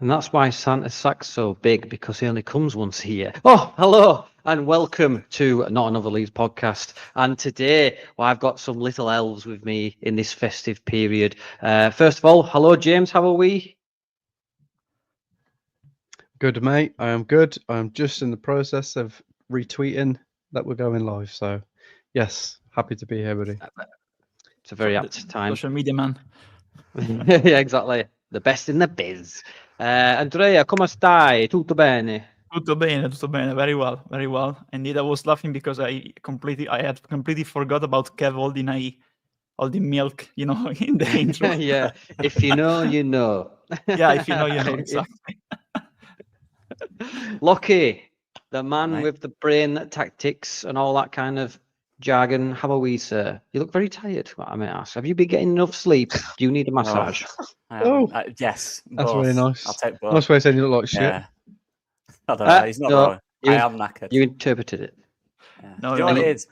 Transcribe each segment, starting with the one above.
And that's why Santa's sack's so big, because he only comes once a year. Oh, hello, and welcome to Not Another Leeds podcast. And today, I've got some little elves with me in this festive period. First of all, hello, James. How are we? Good, mate. I am good. I'm just in the process of retweeting that we're going live. So, yes, happy to be here, buddy. It's a very apt time. Social media man. Yeah, exactly. The best in the biz. Andrea, come stai? Tutto bene? Tutto bene, very well, very well. Indeed, I was laughing because I had completely forgot about Kev holding all the milk, in the intro. Yeah, if you know, you know. Yeah, if you know, you know, exactly. Locky, the man Mate. with the brain tactics and all that kind of jargon. How are we, sir? You look very tired. What I may ask. Have you been getting enough sleep? Do you need a massage? Oh. Yes, That's both. really nice. I'll take both. Nice way of saying you look like shit. Yeah. I don't know. He's not no, wrong. you- I am knackered. You interpreted it. Yeah. No, Do you know what no. it is?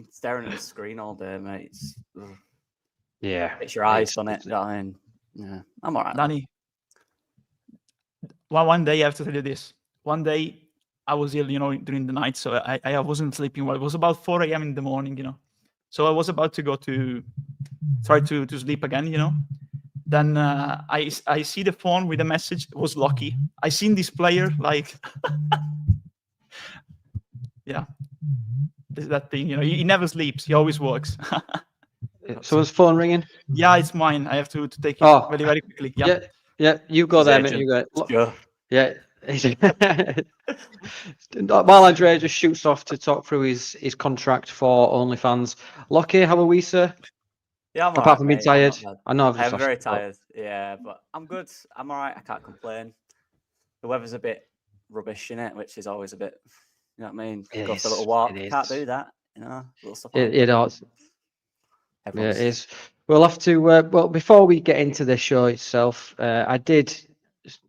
Staring at the screen all day, mate. Yeah. It's your eyes on it. Do you know what I mean? Yeah, I'm alright. Danny, one day I have to tell you this. One day I was ill, during the night, so I wasn't sleeping well. It was about 4 a.m. in the morning, So I was about to go to try to sleep again, Then I see the phone with a message. It was Locky. I seen this player like, yeah, that thing. He never sleeps. He always works. Someone's phone ringing. Yeah, it's mine. I have to take it Oh. very, very quickly. Yeah. Yeah. You go His there, mate. agent. You go. Sure. Yeah. While Andrea just shoots off to talk through his contract for OnlyFans. Locky, how are we, sir? Yeah, I'm Apart alright, from being mate. I'm not tired, bad. I know I've I just am very asked you, but- tired. Yeah, but I'm good. I'm alright. I can't complain. The weather's a bit rubbish in it, which is always a bit. You know what I mean? It Go for a is, little walk. it Can't is. do that. Little stuff. It is. Yeah, Everyone's- it is. We'll have to. Well, before we get into the show itself, I did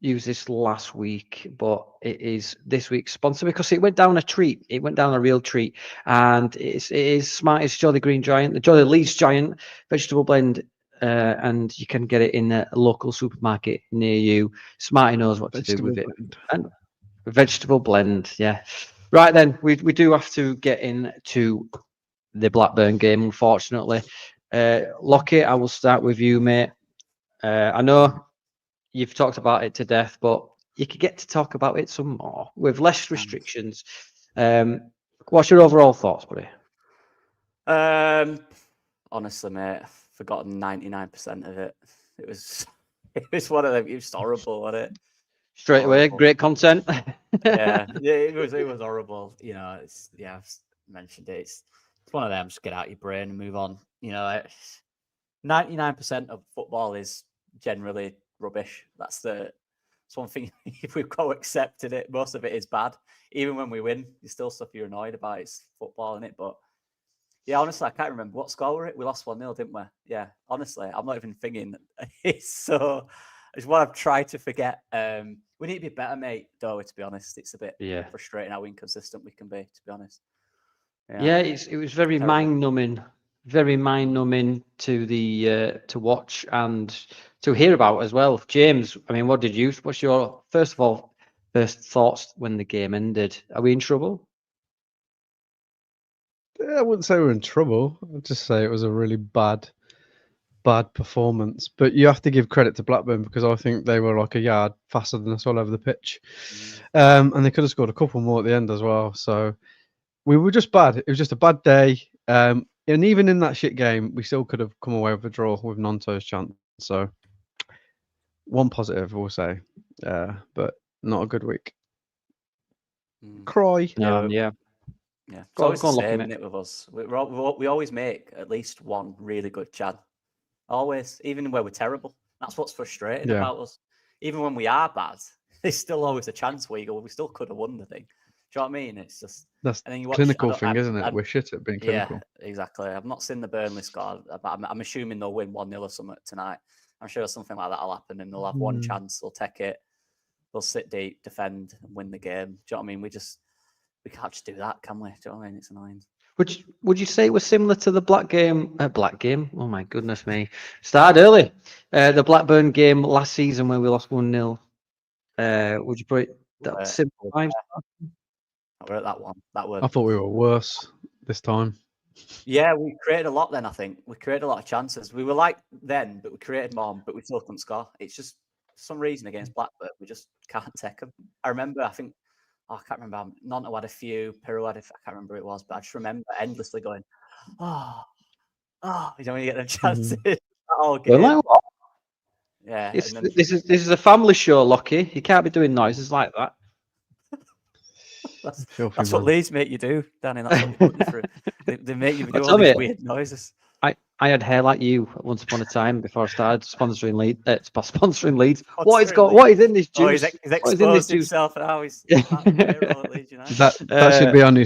use this last week, but it is this week's sponsor because it went down a treat. It went down a real treat, and it is Smart. It's Jolly Green Giant, the Jolly Leeds Giant vegetable blend, and you can get it in a local supermarket near you. Smarty knows what to do with it. Blend. And vegetable blend, yeah. Right then, we do have to get into the Blackburn game, unfortunately. Locky, I will start with you, mate. I know you've talked about it to death, but you could get to talk about it some more with less restrictions. What's your overall thoughts, buddy? Honestly, mate, I've forgotten 99% of it. It was one of them. It was horrible, wasn't it? Straight away, Horrible. great content. Yeah, it was horrible. I've mentioned it. It's one of them. Just get out your brain and move on. 99% of football is generally rubbish. That's one thing. If we've got accepted it, most of it is bad. Even when we win, there's still stuff you're annoyed about. It's football, in it. But yeah, honestly, I can't remember what score were it. We lost 1-0, didn't we? Yeah, honestly, I'm not even thinking. It's what I've tried to forget. We need to be better, mate. Though, to be honest, it's a bit frustrating how inconsistent we can be. To be honest. Yeah, it was very Terrible. very mind numbing to watch and to hear about as well. James, I mean, what's your first thoughts when the game ended? Are we in trouble? Yeah, I wouldn't say we're in trouble. I'd just say it was a really bad performance. But you have to give credit to Blackburn because I think they were like a yard faster than us all over the pitch. And they could have scored a couple more at the end as well. So we were just bad. It was just a bad day. And even in that shit game, we still could have come away with a draw with Nonto's chance. So one positive, we'll say. But not a good week. Cry. Yeah. Yeah. It's Go on, always the Lachlan, same, mate. isn't it, with us? We always make at least one really good chant. Always, even where we're terrible. That's what's frustrating Yeah. about us. Even when we are bad, there's still always a chance where you go, we still could have won the thing. Do you know what I mean? It's just That's and then you watch, clinical thing, isn't it? We're shit at being clinical. Yeah, exactly. I've not seen the Burnley score, but I'm assuming they'll win 1-0 or something tonight. I'm sure something like that will happen, and they'll have one chance. They'll take it. They'll sit deep, defend, and win the game. Do you know what I mean? We can't just do that, can we? Do you know what I mean? It's annoying. Would you say it was similar to the Black game? Oh my goodness me! Started early. The Blackburn game last season where we lost 1-0. Would you put it that simple times? We're at that one. That word. I thought we were worse this time. Yeah, we created a lot then, I think. We created a lot of chances. We were like then, but we created more, but we still couldn't score. It's just for some reason against Blackburn, we just can't take them. I remember, I can't remember. Nonto had a few, Piru had I can't remember who it was, but I just remember endlessly going, you know, when you get them chances. Oh, Well, like, what? Yeah. This And then, is a family show, Locky. You can't be doing noises like that. that's what Leeds make you do, Danny. That's what they put you through. They make you do all these weird noises. I had hair like you once upon a time before I started sponsoring Leeds. What is in this juice? Oh, he's exposed himself now. He's payroll at Leeds United. That should be our new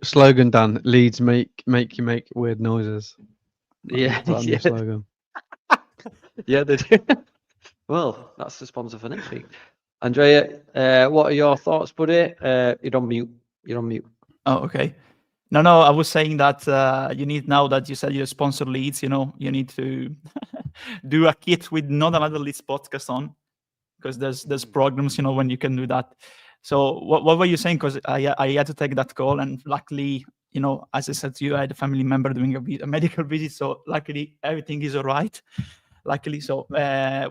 slogan, Dan. Leeds make you make weird noises. That's our new slogan. Yeah, they do. Well, that's the sponsor for next week. Andrea, what are your thoughts, buddy? You're on mute. Oh, okay. No, I was saying that you need, now that you said you sponsor Leeds, you need to do a kit with not another Leeds podcast on, because there's programs, when you can do that. So what were you saying? Because I had to take that call, and luckily, as I said to you, I had a family member doing a medical visit, so luckily everything is all right. Luckily, so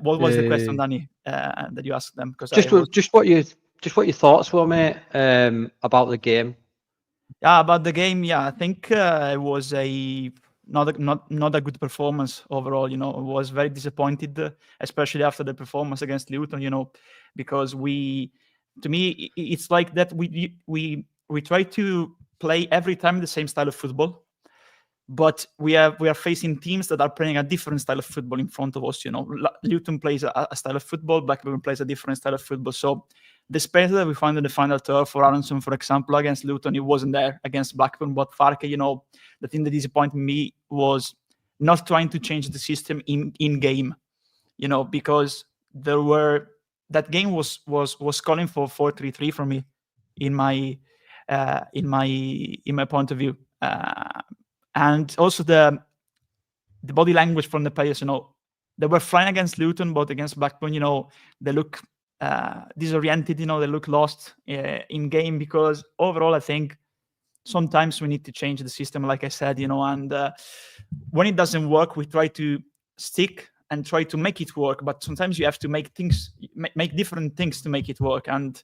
what was the question, Danny, that you asked them? Because just what your thoughts were, mate, about the game. Yeah, about the game, I think it was not a good performance overall. I was very disappointed, especially after the performance against Luton. Because to me, it's like that we try to play every time the same style of football, but we are facing teams that are playing a different style of football in front of us. Luton plays a style of football, Blackburn plays a different style of football. So the space that we found in the final third for Aronson, for example, against Luton, it wasn't there against Blackburn. But Farke, the thing that disappointed me was not trying to change the system in game, because that game was calling for 4-3-3 for me in my point of view, and also the body language from the players. They were fine against Luton, but against Blackburn, they look disoriented. They look lost in game, because overall, I think sometimes we need to change the system, like I said, and when it doesn't work, we try to stick and try to make it work. But sometimes you have to make different things to make it work. And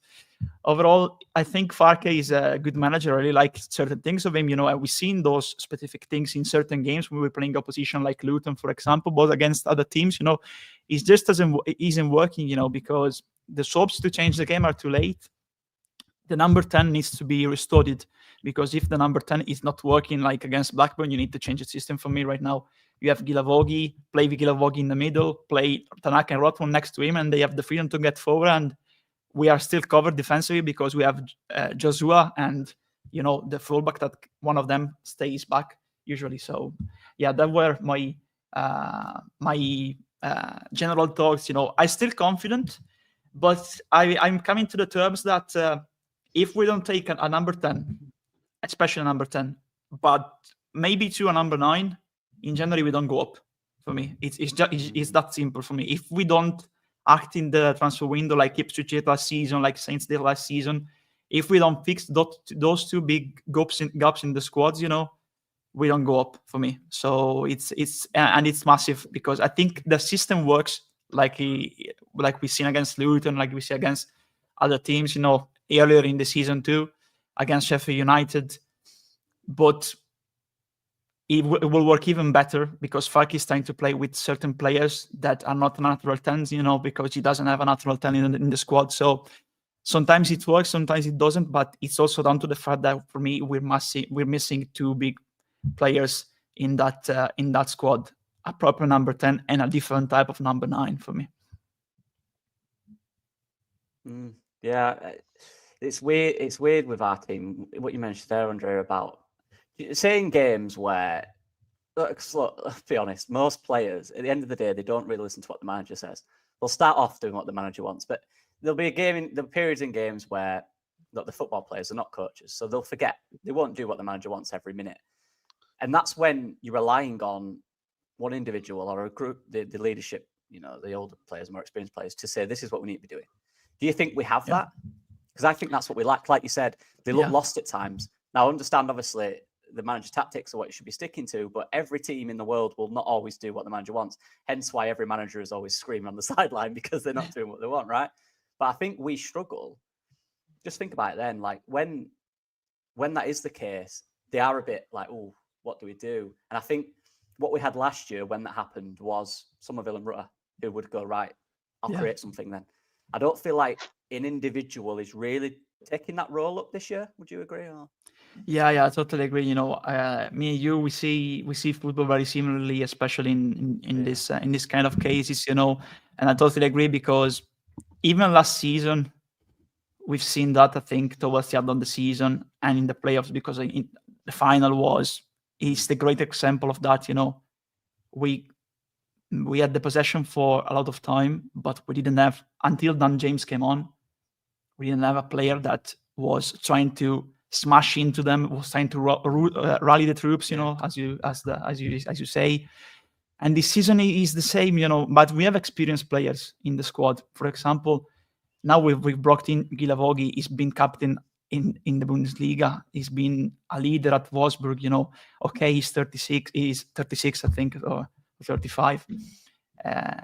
overall, I think Farke is a good manager. I really like certain things of him. We've seen those specific things in certain games when we were playing opposition like Luton, for example, but against other teams, it just isn't working, because the swaps to change the game are too late. The number 10 needs to be restored, because if the number 10 is not working, like against Blackburn, you need to change the system for me right now. You have Gilavogi, play with Gilavogi in the middle, play Tanaka and Rothman next to him, and they have the freedom to get forward. And we are still covered defensively because we have Joshua and, the fullback, that one of them stays back usually. So, that were my general thoughts. I'm still confident, but I'm coming to the terms that if we don't take a number 10, especially a number 10, but maybe to a number 9, in January we don't go up. For me, it's that simple for me. If we don't act in the transfer window like Ipswich did last season, like Saints did last season, if we don't fix those two big gaps in the squads, we don't go up for me. So it's massive, because I think the system works like we've seen against Luton, like we see against other teams, earlier in the season too, against Sheffield United. But it will work even better because Farke is trying to play with certain players that are not natural 10s, because he doesn't have a natural 10 in the squad. So sometimes it works, sometimes it doesn't. But it's also down to the fact that for me, we're missing two big players in that squad, a proper number 10 and a different type of number 9 for me. Yeah, it's weird. It's weird with our team. What you mentioned there, Andrea, about saying games where, look, let's be honest, most players at the end of the day, they don't really listen to what the manager says. They'll start off doing what the manager wants, but there'll be periods in games where the football players are not coaches, so they'll forget. They won't do what the manager wants every minute, and that's when you're relying on one individual or a group, the leadership, the older players, more experienced players, to say this is what we need to be doing. Do you think we have that? Because I think that's what we lack. Like you said, they look lost at times. Now, I understand, obviously, the manager's tactics are what you should be sticking to, but every team in the world will not always do what the manager wants. Hence why every manager is always screaming on the sideline because they're not doing what they want, right? But I think we struggle. Just think about it then. Like, when that is the case, they are a bit like, oh, what do we do? And I think what we had last year when that happened was Somerville and Rutter who would go, right, I'll create something then. I don't feel like an individual is really taking that role up this year. Would you agree? Or? Yeah, I totally agree. You know, me and you, we see football very similarly, especially in this kind of cases. You know, and I totally agree because even last season, we've seen that, I think, towards the end of the season and in the playoffs, because the final is the great example of that. You know, we had the possession for a lot of time, but we didn't have, until Dan James came on, we didn't have a player that was trying to smash into them, was trying to rally the troops, you know, as you say. And this season is the same, you know, but we have experienced players in the squad. For example, now we've brought in Gilavogi. He's been captain in the Bundesliga. He's been a leader at Wolfsburg, you know. Okay, he's 36, I think, or 35.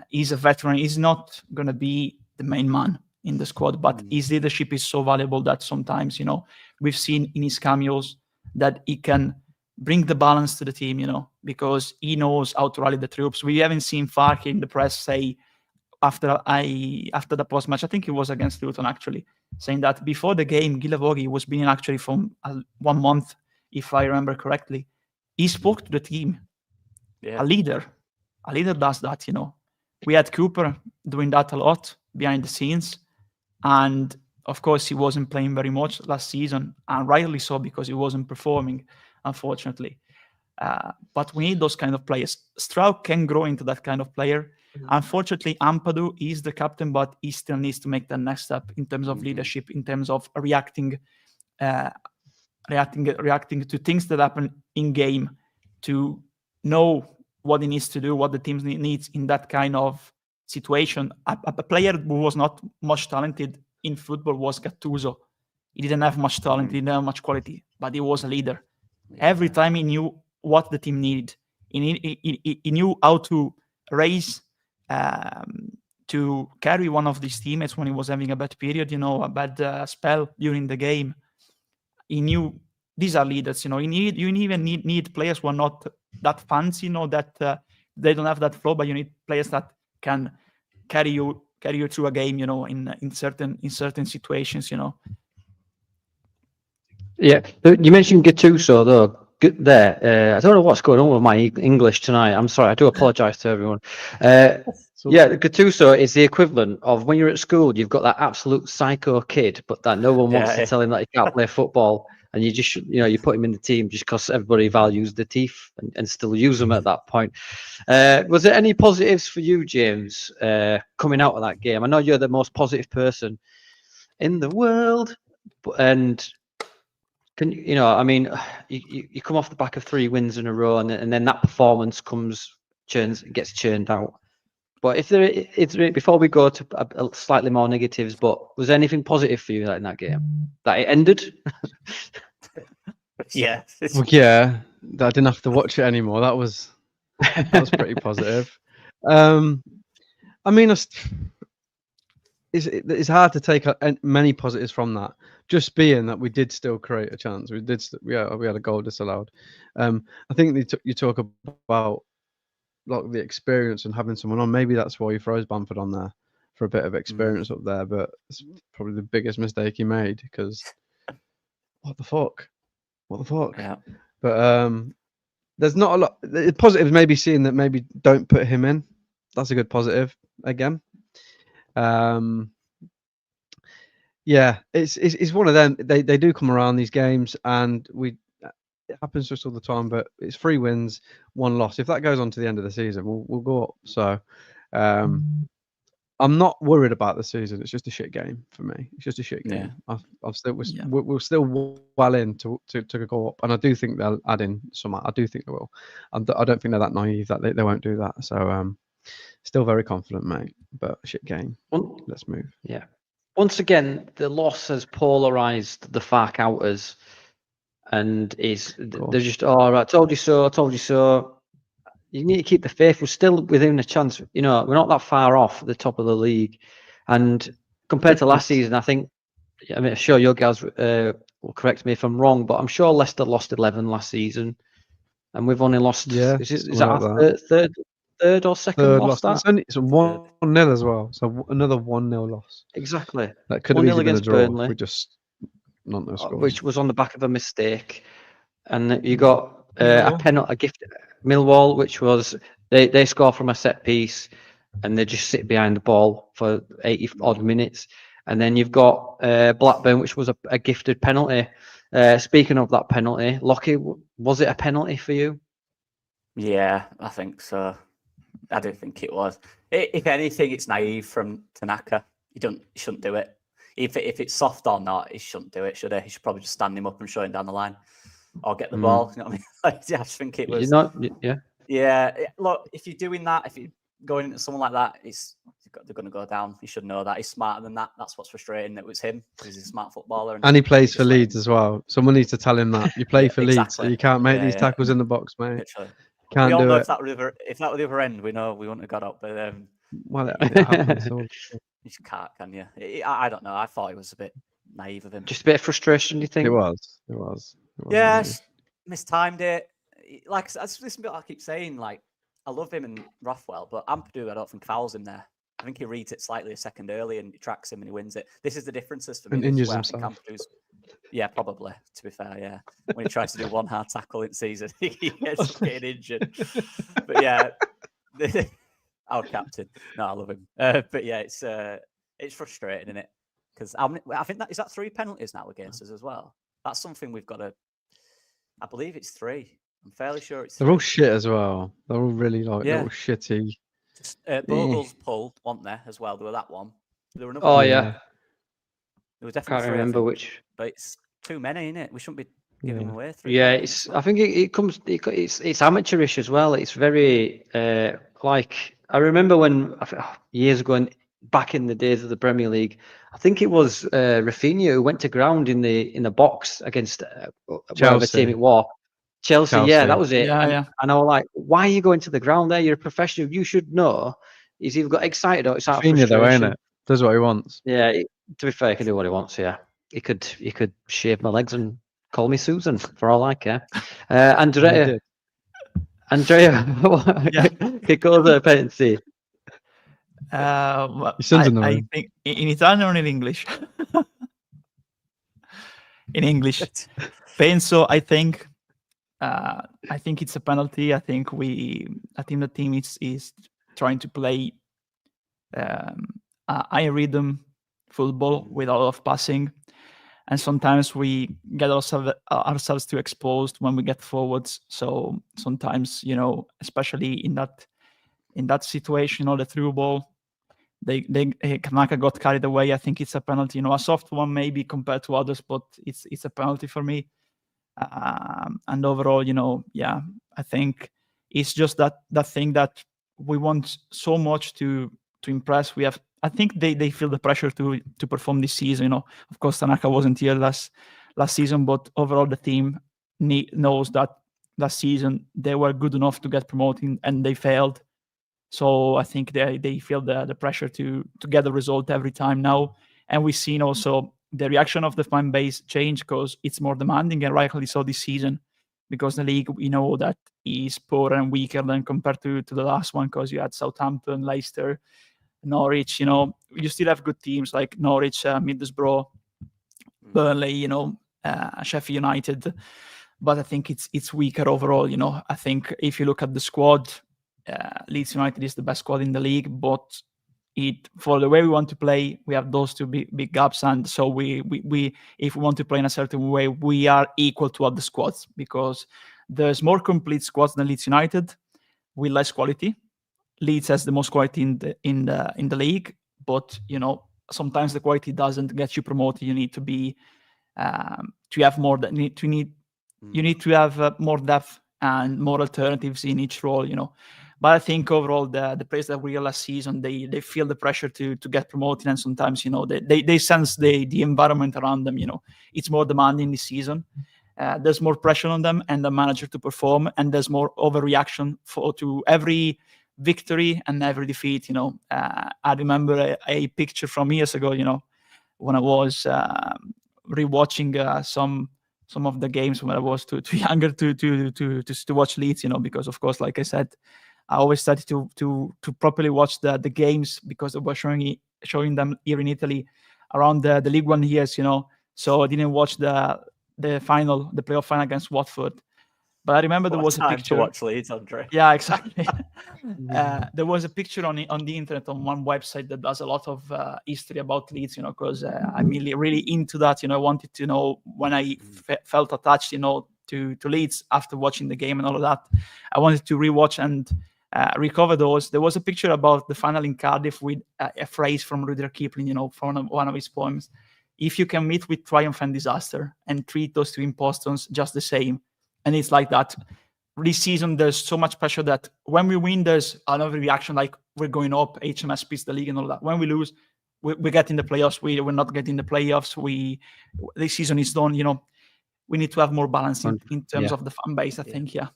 He's a veteran. He's not going to be the main man in the squad, but his leadership is so valuable that sometimes, you know, we've seen in his cameos that he can bring the balance to the team, you know, because he knows how to rally the troops. We haven't seen Farke in the press say after the post match, I think it was against Luton actually, saying that before the game, Gilavogi was being actually from 1 month, if I remember correctly. He spoke to the team. A leader does that, you know. We had Cooper doing that a lot behind the scenes, and of course he wasn't playing very much last season, and rightly so, because he wasn't performing, unfortunately. But we need those kind of players. Stroud can grow into that kind of player. Unfortunately, Ampadu is the captain, but he still needs to make the next step in terms of leadership, in terms of reacting to things that happen in game, to know what he needs to do, what the team needs in that kind of situation. A player who was not much talented in football was Gattuso. He didn't have much talent, he didn't have much quality, but he was a leader. Every time he knew what the team needed. He knew how to raise, to carry one of these teammates when he was having a bad period, you know, a bad spell during the game. He knew these are leaders, you know. You even need players who are not that fancy, you know, that they don't have that flow, but you need players that can carry you through a game, you know, in certain situations, you know. Yeah, you mentioned Gattuso though. There, I don't know what's going on with my English tonight. I'm sorry. I do apologise to everyone. Yeah, Gattuso is the equivalent of when you're at school. You've got that absolute psycho kid, but that no one wants to tell him that he can't play football, and you just, you know, you put him in the team just because everybody values the teeth and still use them at that point. Was there any positives for you, James, coming out of that game? I know you're the most positive person in the world, and can you know? I mean, you come off the back of 3 wins in a row, and then that performance gets churned out. But if it's before we go to a slightly more negatives, but was there anything positive for you in that game? That it ended? Yeah. Well, yeah, that I didn't have to watch it anymore. That was pretty positive. I mean, it's hard to take many positives from that. Just being that we did still create a chance. We had a goal disallowed. I think you talk about like the experience and having someone on. Maybe that's why he throws Bamford on there for a bit of experience up there. But it's probably the biggest mistake he made, because what the fuck? Yeah. But there's not a lot. The positives maybe seeing that maybe don't put him in. That's a good positive again. Yeah, it's one of them. They do come around these games, and it happens to us all the time. But it's 3 wins, 1 loss. If that goes on to the end of the season, we'll go up. So I'm not worried about the season. It's just a shit game for me. It's just a shit game. We're still well in to go up, and I do think they'll add in some. I do think they will. I don't think they're that naive that they won't do that. So still very confident, mate. But shit game. Let's move. Yeah. once again, the loss has polarized the FARC outers, and they're just, oh, right, told you so, told you so. You need to keep the faith. We're still within a chance. You know, we're not that far off the top of the league, and compared to last season, I think. I mean, sure, your guys will correct me if I'm wrong, but I'm sure Leicester lost 11 last season, and we've only lost. Yeah, Is that something our like that. third or second Third loss? loss. That It's 1-0 as well. So another 1-0 loss. exactly. That could have 1-0 easily been a against draw. Burnley, We just not no score. which was on the back of a mistake, and you got a Millwall. penalty, a gift. Millwall, which was they score from a set piece, and they just sit behind the ball for 80 odd minutes, and then you've got Blackburn, which was a gifted penalty. Speaking of that penalty, Locky, was it a penalty for you? Yeah, I think so. I don't think it was. If anything, it's naive from Tanaka. He shouldn't do it. If it's soft or not, he shouldn't do it, should he? He should probably just stand him up and show him down the line, or get the ball. You know what I mean? I just think it was. Yeah. Look, if you're doing that, if you're going into someone like that, they're going to go down. You should know that. He's smarter than that. That's what's frustrating. It was him. He's a smart footballer. And he plays for Leeds as well. Someone needs to tell him that. You play for Leeds, so exactly. you can't make these tackles in the box, mate. Literally. Can't we all do know it. if that were the other end, we know we wouldn't have got up. But Well, it happens. you just can't, can you? I don't know. I thought it was a bit naive of him. Just a bit of frustration, you think? It was. Yeah, mistimed it. Like this is what I keep saying. Like I love him and Rothwell, but Ampadu, I don't think fouls him there. I think he reads it slightly a second early and he tracks him and he wins it. This is the differences for me. And injures himself. Yeah, probably. To be fair, yeah. When he tries to do one hard tackle in season, he gets getting injured. But yeah, our captain. No, I love him. But yeah, it's frustrating, isn't it? Because I think is that 3 penalties now against us as well. That's something we've got to. I believe it's 3. I'm fairly sure it's. They're all shit as well. They're all really little shitty. Bogle's pull, wasn't there as well? There was that one. There were another. Oh one. yeah. There was definitely. Can't remember which. But it's too many, innit? We shouldn't be giving away 3. Yeah, I think it's amateurish as well. It's very like I remember when years ago, back in the days of the Premier League, I think it was Rafinha who went to ground in the box against whatever team it was. Chelsea, yeah, that was it. Yeah. And I was like, why are you going to the ground there? You're a professional. You should know. He's either got excited or it's out of frustration. Though, ain't it? Does what he wants. Yeah, to be fair, he can do what he wants. Yeah, he could shave my legs and call me Susan for all I care. Andrea, che cosa pensi? I think in Italian or in English? In English. Penso, I think it's a penalty. I think the team is trying to play high rhythm football with a lot of passing, and sometimes we get ourselves too exposed when we get forwards. So sometimes, especially in that situation, the through ball, Kanaka got carried away. I think it's a penalty. A soft one maybe compared to others, but it's a penalty for me. And overall, I think it's just that thing that we want so much to impress. I think they feel the pressure to perform this season. Of course, Tanaka wasn't here last season, but overall the team knows that last season they were good enough to get promoted and they failed. So I think they feel the pressure to get the result every time now. And we've seen also the reaction of the fan base change because it's more demanding, and rightly so this season, because the league, we know that is poorer and weaker than compared to the last one, because you had Southampton, Leicester, Norwich. You still have good teams like Norwich, Middlesbrough, Burnley, Sheffield United, but I think it's weaker overall. I think if you look at the squad, Leeds United is the best squad in the league, but for the way we want to play, we have those two big gaps, and so we if we want to play in a certain way, we are equal to other squads, because there's more complete squads than Leeds United with less quality. Leeds has the most quality in the league, but sometimes the quality doesn't get you promoted. You need to be to have more. You need to have more depth and more alternatives in each role. But I think overall the players that we had last season, they feel the pressure to get promoted, and sometimes they sense the environment around them. It's more demanding this season. There's more pressure on them and the manager to perform, and there's more overreaction to every victory and every defeat. I remember a picture from years ago. When I was rewatching some of the games when I was too younger to watch Leeds. Because of course, like I said, I always started to properly watch the games because they were showing them here in Italy around the League One years. So I didn't watch the playoff final against Watford. But I remember there was a picture to watch Leeds, Andre. Yeah, exactly. There was a picture on the internet on one website that does a lot of history about Leeds, because I'm really into that. I wanted to know when I felt attached, to Leeds after watching the game and all of that. I wanted to rewatch and recover those. There was a picture about the final in Cardiff with a phrase from Rudyard Kipling, from one of his poems. If you can meet with triumph and disaster and treat those two impostors just the same. And it's like that. This season, there's so much pressure that when we win, there's another reaction like we're going up, HMS beats the league and all that. When we lose, we get in the playoffs. We're not getting the playoffs. This season is done. We need to have more balance in terms of the fan base, I think. Yeah.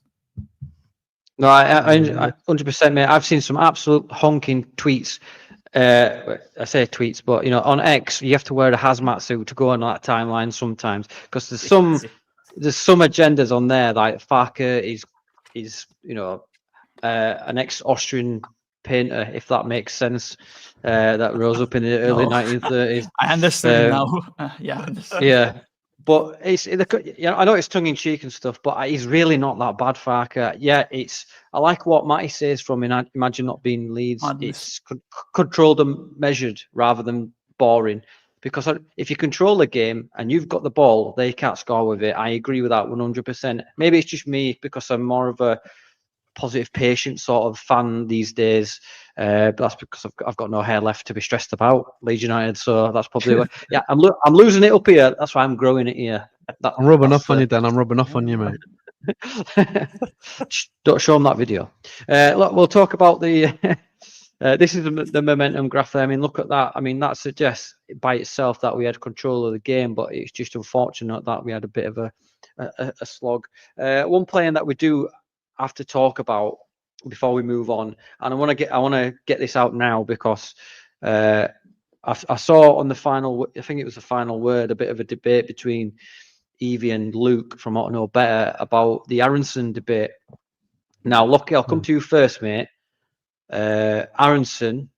No, I 100%, mate. I've seen some absolute honking tweets. I say tweets, but on X, you have to wear a hazmat suit to go on that timeline sometimes because there's some agendas on there, like Farke is an ex-Austrian painter, if that makes sense, that rose up in the early 1930s. I understand now. Yeah. But I know it's tongue in cheek and stuff, but he's really not that bad, Farke. Yeah, I like what Matty says from Imagine Not Being Leeds. It's controlled and measured rather than boring. Because if you control the game and you've got the ball, they can't score with it. I agree with that 100%. Maybe it's just me because I'm more of a positive, patient sort of fan these days. But that's because I've got no hair left to be stressed about Leeds United. So that's probably what. Yeah, I'm losing it up here. That's why I'm growing it here. I'm rubbing off on you, Dan. I'm rubbing off on you, mate. Don't show them that video. Look, we'll talk about the. This is the momentum graph there. I mean, look at that. I mean, that suggests by itself that we had control of the game, but it's just unfortunate that we had a bit of a slog. One player that we do have to talk about before we move on, and I want to get this out now because I saw on the final. I think it was the final word. A bit of a debate between Evie and Luke from Ought to Know Better about the Aronson debate. Now, Locky, I'll come to you first, mate. Aronson,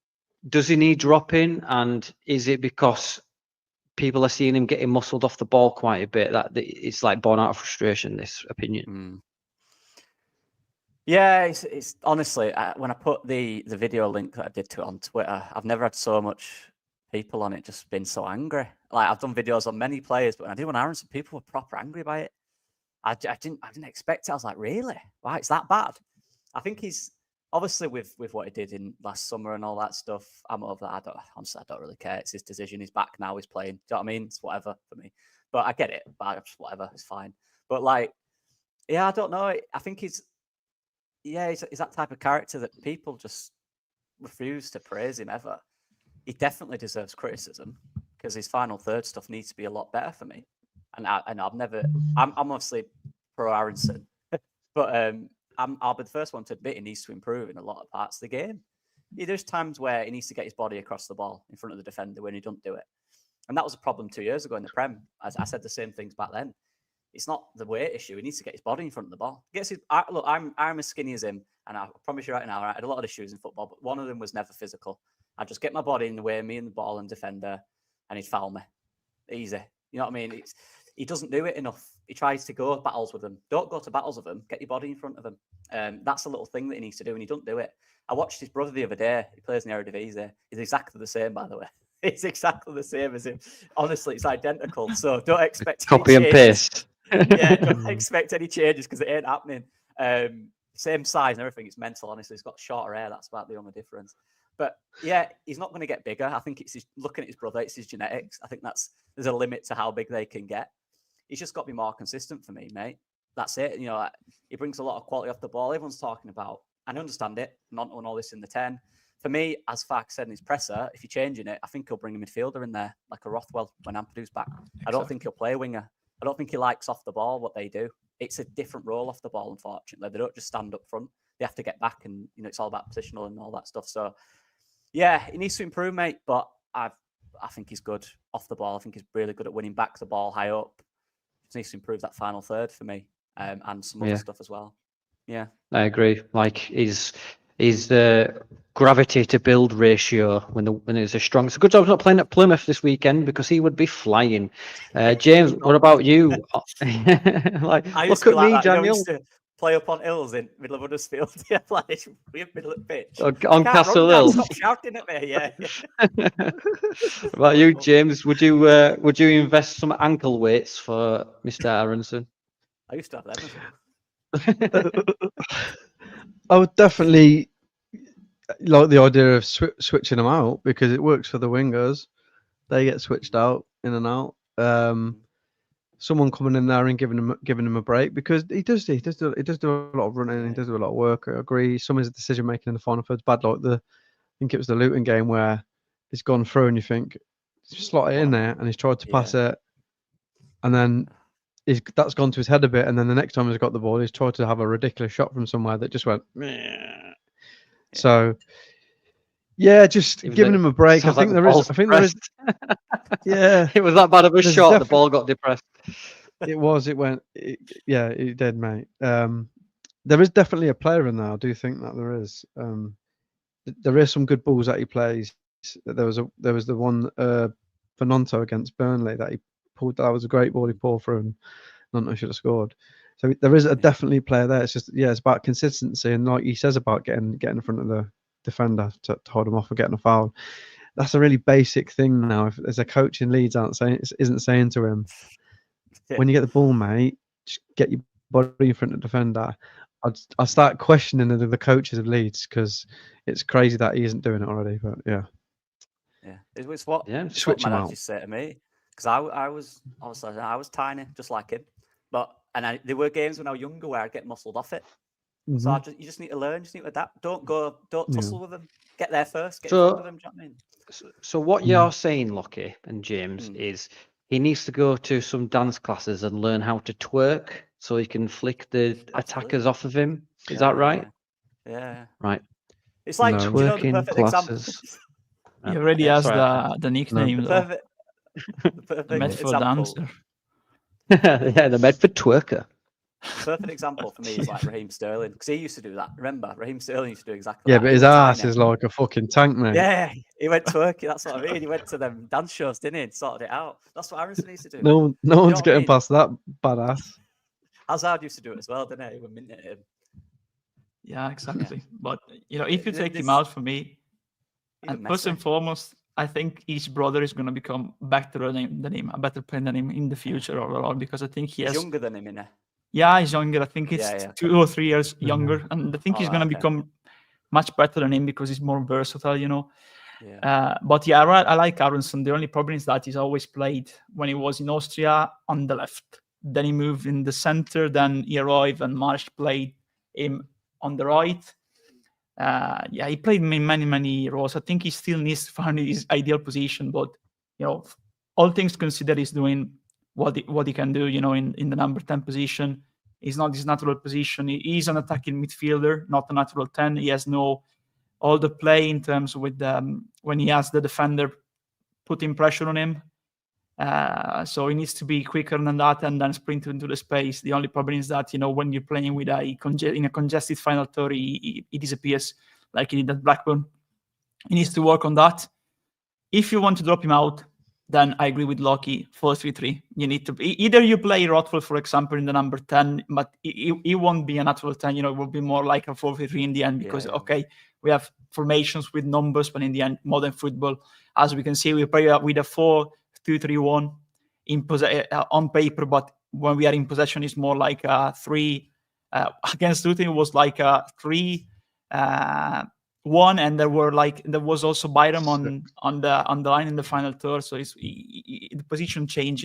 does he need dropping, and is it because people are seeing him getting muscled off the ball quite a bit that it's like born out of frustration? This opinion. Yeah, it's honestly when I put the video link that I did to it on Twitter, I've never had so much people on it just been so angry. Like I've done videos on many players, but when I did on Aronson, people were proper angry by it. I didn't expect it. I was like, really? Why it's that bad? I think he's obviously with what he did in last summer and all that stuff. I'm over that. I don't really care. It's his decision. He's back now. He's playing. Do you know what I mean? It's whatever for me. But I get it. But whatever. It's fine. But like, yeah, I don't know. I think he's that type of character that people just refuse to praise him ever. He definitely deserves criticism because his final third stuff needs to be a lot better for me. And I'm obviously pro Aronson, but I'll be the first one to admit he needs to improve in a lot of parts of the game. There's times where he needs to get his body across the ball in front of the defender when he don't do it. And that was a problem 2 years ago in the Prem. I said the same things back then. It's not the weight issue. He needs to get his body in front of the ball. Look, I'm as skinny as him, and I promise you right now, I had a lot of issues in football, but one of them was never physical. I just get my body in the way of me and the ball and defender, and he'd foul me. Easy. You know what I mean? He doesn't do it enough. He tries to go battles with them. Don't go to battles with them. Get your body in front of them. That's a little thing that he needs to do, and he doesn't do it. I watched his brother the other day. He plays in the Eredivisie. He's exactly the same, by the way. It's exactly the same as him. Honestly, it's identical. So don't expect copy and paste. Yeah, don't expect any changes because it ain't happening. Same size and everything. It's mental, honestly. He's got shorter hair. That's about the only difference. But yeah, he's not going to get bigger. I think it's looking at his brother, it's his genetics. I think there's a limit to how big they can get. He's just got to be more consistent for me, mate. That's it. He brings a lot of quality off the ball. Everyone's talking about and I understand it, not doing all this in the 10. For me, as Fark said in his presser, if you're changing it, I think he'll bring a midfielder in there, like a Rothwell when Ampadu's back. I don't think he'll play a winger. I don't think he likes off the ball what they do. It's a different role off the ball, unfortunately. They don't just stand up front. They have to get back, and it's all about positional and all that stuff. So, yeah, he needs to improve, mate, but I think he's good off the ball. I think he's really good at winning back the ball high up. Just needs to improve that final third for me, and some other stuff as well. Yeah, I agree. Like his gravity to build ratio when it's a strong. It's a good job he's not playing at Plymouth this weekend because he would be flying. James, what about you? Like, I used look to at be me, like that. I Daniel. used to play up on hills in middle of Huddersfield. Yeah, like middle of the pitch. On Castle Hill. Stop shouting at me. Yeah. What about you, James? Would you invest some ankle weights for Mr. Aronson? I used to have them as well. I would definitely like the idea of switching them out because it works for the wingers. They get switched out in and out. Someone coming in there and giving him a break because he does do a lot of running and he does do a lot of work. I agree. Some of his decision making in the final third's bad. Like I think it was the Luton game where it's gone through and you think slot it in there and he's tried to pass it and then that's gone to his head a bit, and then the next time he's got the ball, he's tried to have a ridiculous shot from somewhere that just went. Meh. So, yeah, just giving him a break. I think there is. Yeah, it was that bad of a shot. The ball got depressed. It was. It went. It did, mate. There is definitely a player in there. I do think that there is. There is some good balls that he plays. There was the one for Nonto against Burnley that he pulled. That was a great ball he pulled through, and Nonto should have scored. So there is a definitely player there. It's just it's about consistency, and like he says about getting in front of the defender to hold him off or getting a foul. That's a really basic thing now. If there's a coach in Leeds isn't saying to him, when you get the ball, mate, just get your body in front of the defender. I'll start questioning the coaches of Leeds because it's crazy that he isn't doing it already. But it's what switch my him dad out. used to say to me because I was tiny just like him, there were games when I was younger where I'd get muscled off it. Mm-hmm. So you just need to learn, just need to adapt. Don't tussle with them. Get there first. Get in front of them. Do you know what I mean? So what you're saying, Locky and James, is he needs to go to some dance classes and learn how to twerk so he can flick the attackers off of him. Is that right? Yeah. Right. It's like No. do you know the perfect example? He already has the nickname. The perfect Medford dancer. Yeah, the Medford twerker. Perfect example for me is like Raheem Sterling because he used to do that. Remember, Raheem Sterling used to do exactly that. Yeah, but his ass is like a fucking tank, mate. Yeah, he went twerking. That's what I mean. He went to them dance shows, didn't he? And sorted it out. That's what Aronson used to do. No one's getting past that badass. Hazard used to do it as well, didn't he? When minted him. Yeah, exactly. Yeah. But if you take him out for me, and first and foremost, I think each brother is going to become better than him, a better player than him in the future overall because I think he's younger than him, innit? Yeah, he's younger. I think it's 2 or 3 years younger, and I think he's going to become much better than him because he's more versatile, Yeah. But yeah, I like Aronson. The only problem is that he's always played when he was in Austria on the left. Then he moved in the center. Then he arrived and Marsh played him on the right. He played in many roles. I think he still needs to find his ideal position, but all things considered, he's doing what he can do, in the number 10 position. It's not his natural position. He is an attacking midfielder, not a natural 10. He has all the play in terms with when he has the defender putting pressure on him. So he needs to be quicker than that and then sprint into the space. The only problem is that, when you're playing with in a congested final third, he disappears like he did at Blackburn. He needs to work on that. If you want to drop him out, then I agree with Locky, 4-3-3. You need to either you play Rothwell, for example, in the number 10, but he won't be a natural 10. It will be more like a 4-3-3 in the end because, we have formations with numbers, but in the end, modern football, as we can see, we play with a 4-2-3-1 on paper, but when we are in possession, it's more like a 3. Against Luton, it was like a 3-1, and there was also Byram on the line in the final third. So the position change,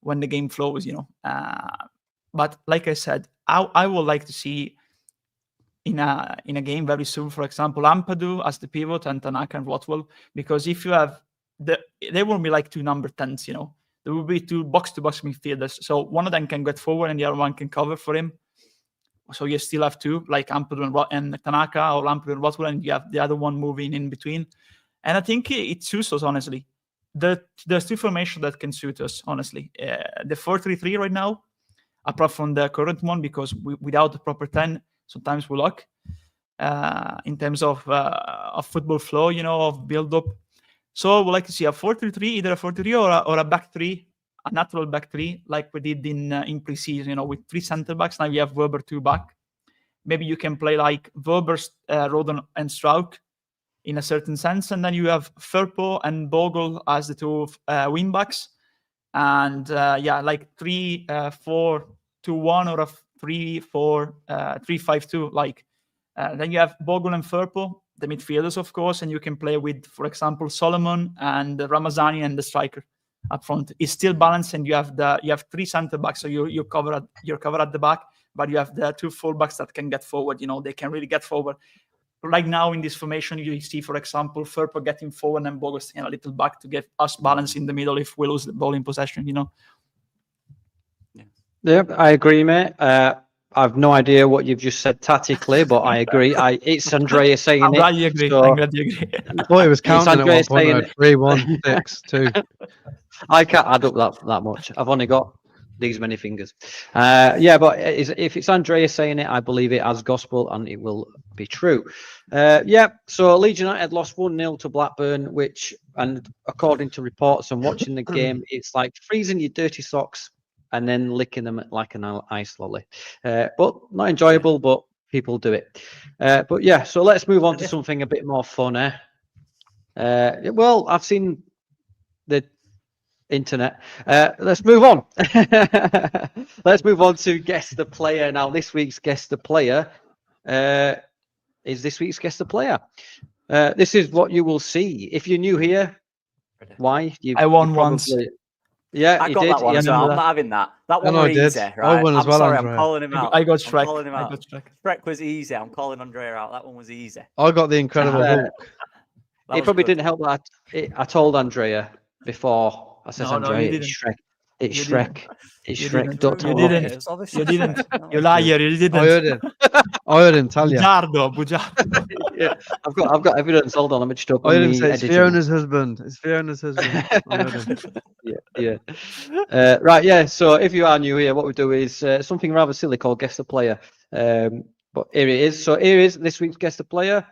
when the game flows, But like I said, I would like to see in a game very soon. For example, Ampadu as the pivot and Tanaka and Rothwell, because if you have they will be like 2 number 10s, you know. There will be 2 box-to-box midfielders. So one of them can get forward and the other one can cover for him. So you still have 2, like Ampadu and Tanaka, or Ampadu and Rothwell, and you have the other one moving in between. And I think it suits us, honestly. There's 2 formations that can suit us, honestly. The 4-3-3 right now, apart from the current one, because without the proper 10, sometimes we lack in terms of football flow, you know, of build-up. So I would like to see a 4-3-3, either a 4-3 or a back 3, a natural back 3, like we did in pre-season, you know, with 3 center backs. Now we have Weber 2 back. Maybe you can play like Weber, Roden, and Strauk in a certain sense, and then you have Firpo and Bogle as the 2 wing backs, and like 3-4-2-1 or a 3-4-3-5-2. Like then you have Bogle and Firpo, the midfielders, of course, and you can play with, for example, Solomon and Ramazani and the striker up front. It's still balanced, and you have 3 center backs, so you're covered at the back, but you have the 2 full backs that can get forward. You know, they can really get forward. Right now in this formation, you see, for example, Firpo getting forward and Bogle staying a little back to get us balance in the middle if we lose the ball in possession, you know. Yeah, I agree, mate. I've no idea what you've just said tactically, but I agree. It's Andrea saying I'm it. glad you agree. So I'm glad you agree. Boy, it was counting at Andrea one point. I saying had 3, 1, 6, 2. I can't add up that much. I've only got these many fingers. Yeah, but if it's Andrea saying it, I believe it as gospel, and it will be true. Yeah, so Leeds United lost 1-0 to Blackburn, which, and according to reports and watching the game, it's like freezing your dirty socks and then licking them like an ice lolly. But not enjoyable, but people do it. But yeah, so let's move on to something a bit more fun. Well, I've seen the internet. Let's move on. Let's move on to guess the player. Now, this week's guess the player is this week's guess the player. This is what you will see if you're new here. Why? I won once. Yeah, I got that one as well. I'm not having that. That one was easy, right? I won as well, sorry, Andrea. I'm calling him out. I got Shrek. calling him out. I got Shrek. Shrek was easy. I'm calling Andrea out. That one was easy. I got the Incredible Hulk. It probably didn't help that I told Andrea before. I said, No, Andrea, you it's didn't. Shrek. It's You Shrek. didn't. It's You Shrek. didn't. Don't tell You me. didn't. You didn't. You liar. You didn't. I heard him tell you. Bugiardo. Yeah, I've got evidence. Hold on, let me just open I heard him the say it's editing. Fiona's husband. It's Fiona's husband. I heard him. Yeah. Right, yeah. So if you are new here, what we do is something rather silly called Guess the Player. But here it is. So here is this week's Guess the Player.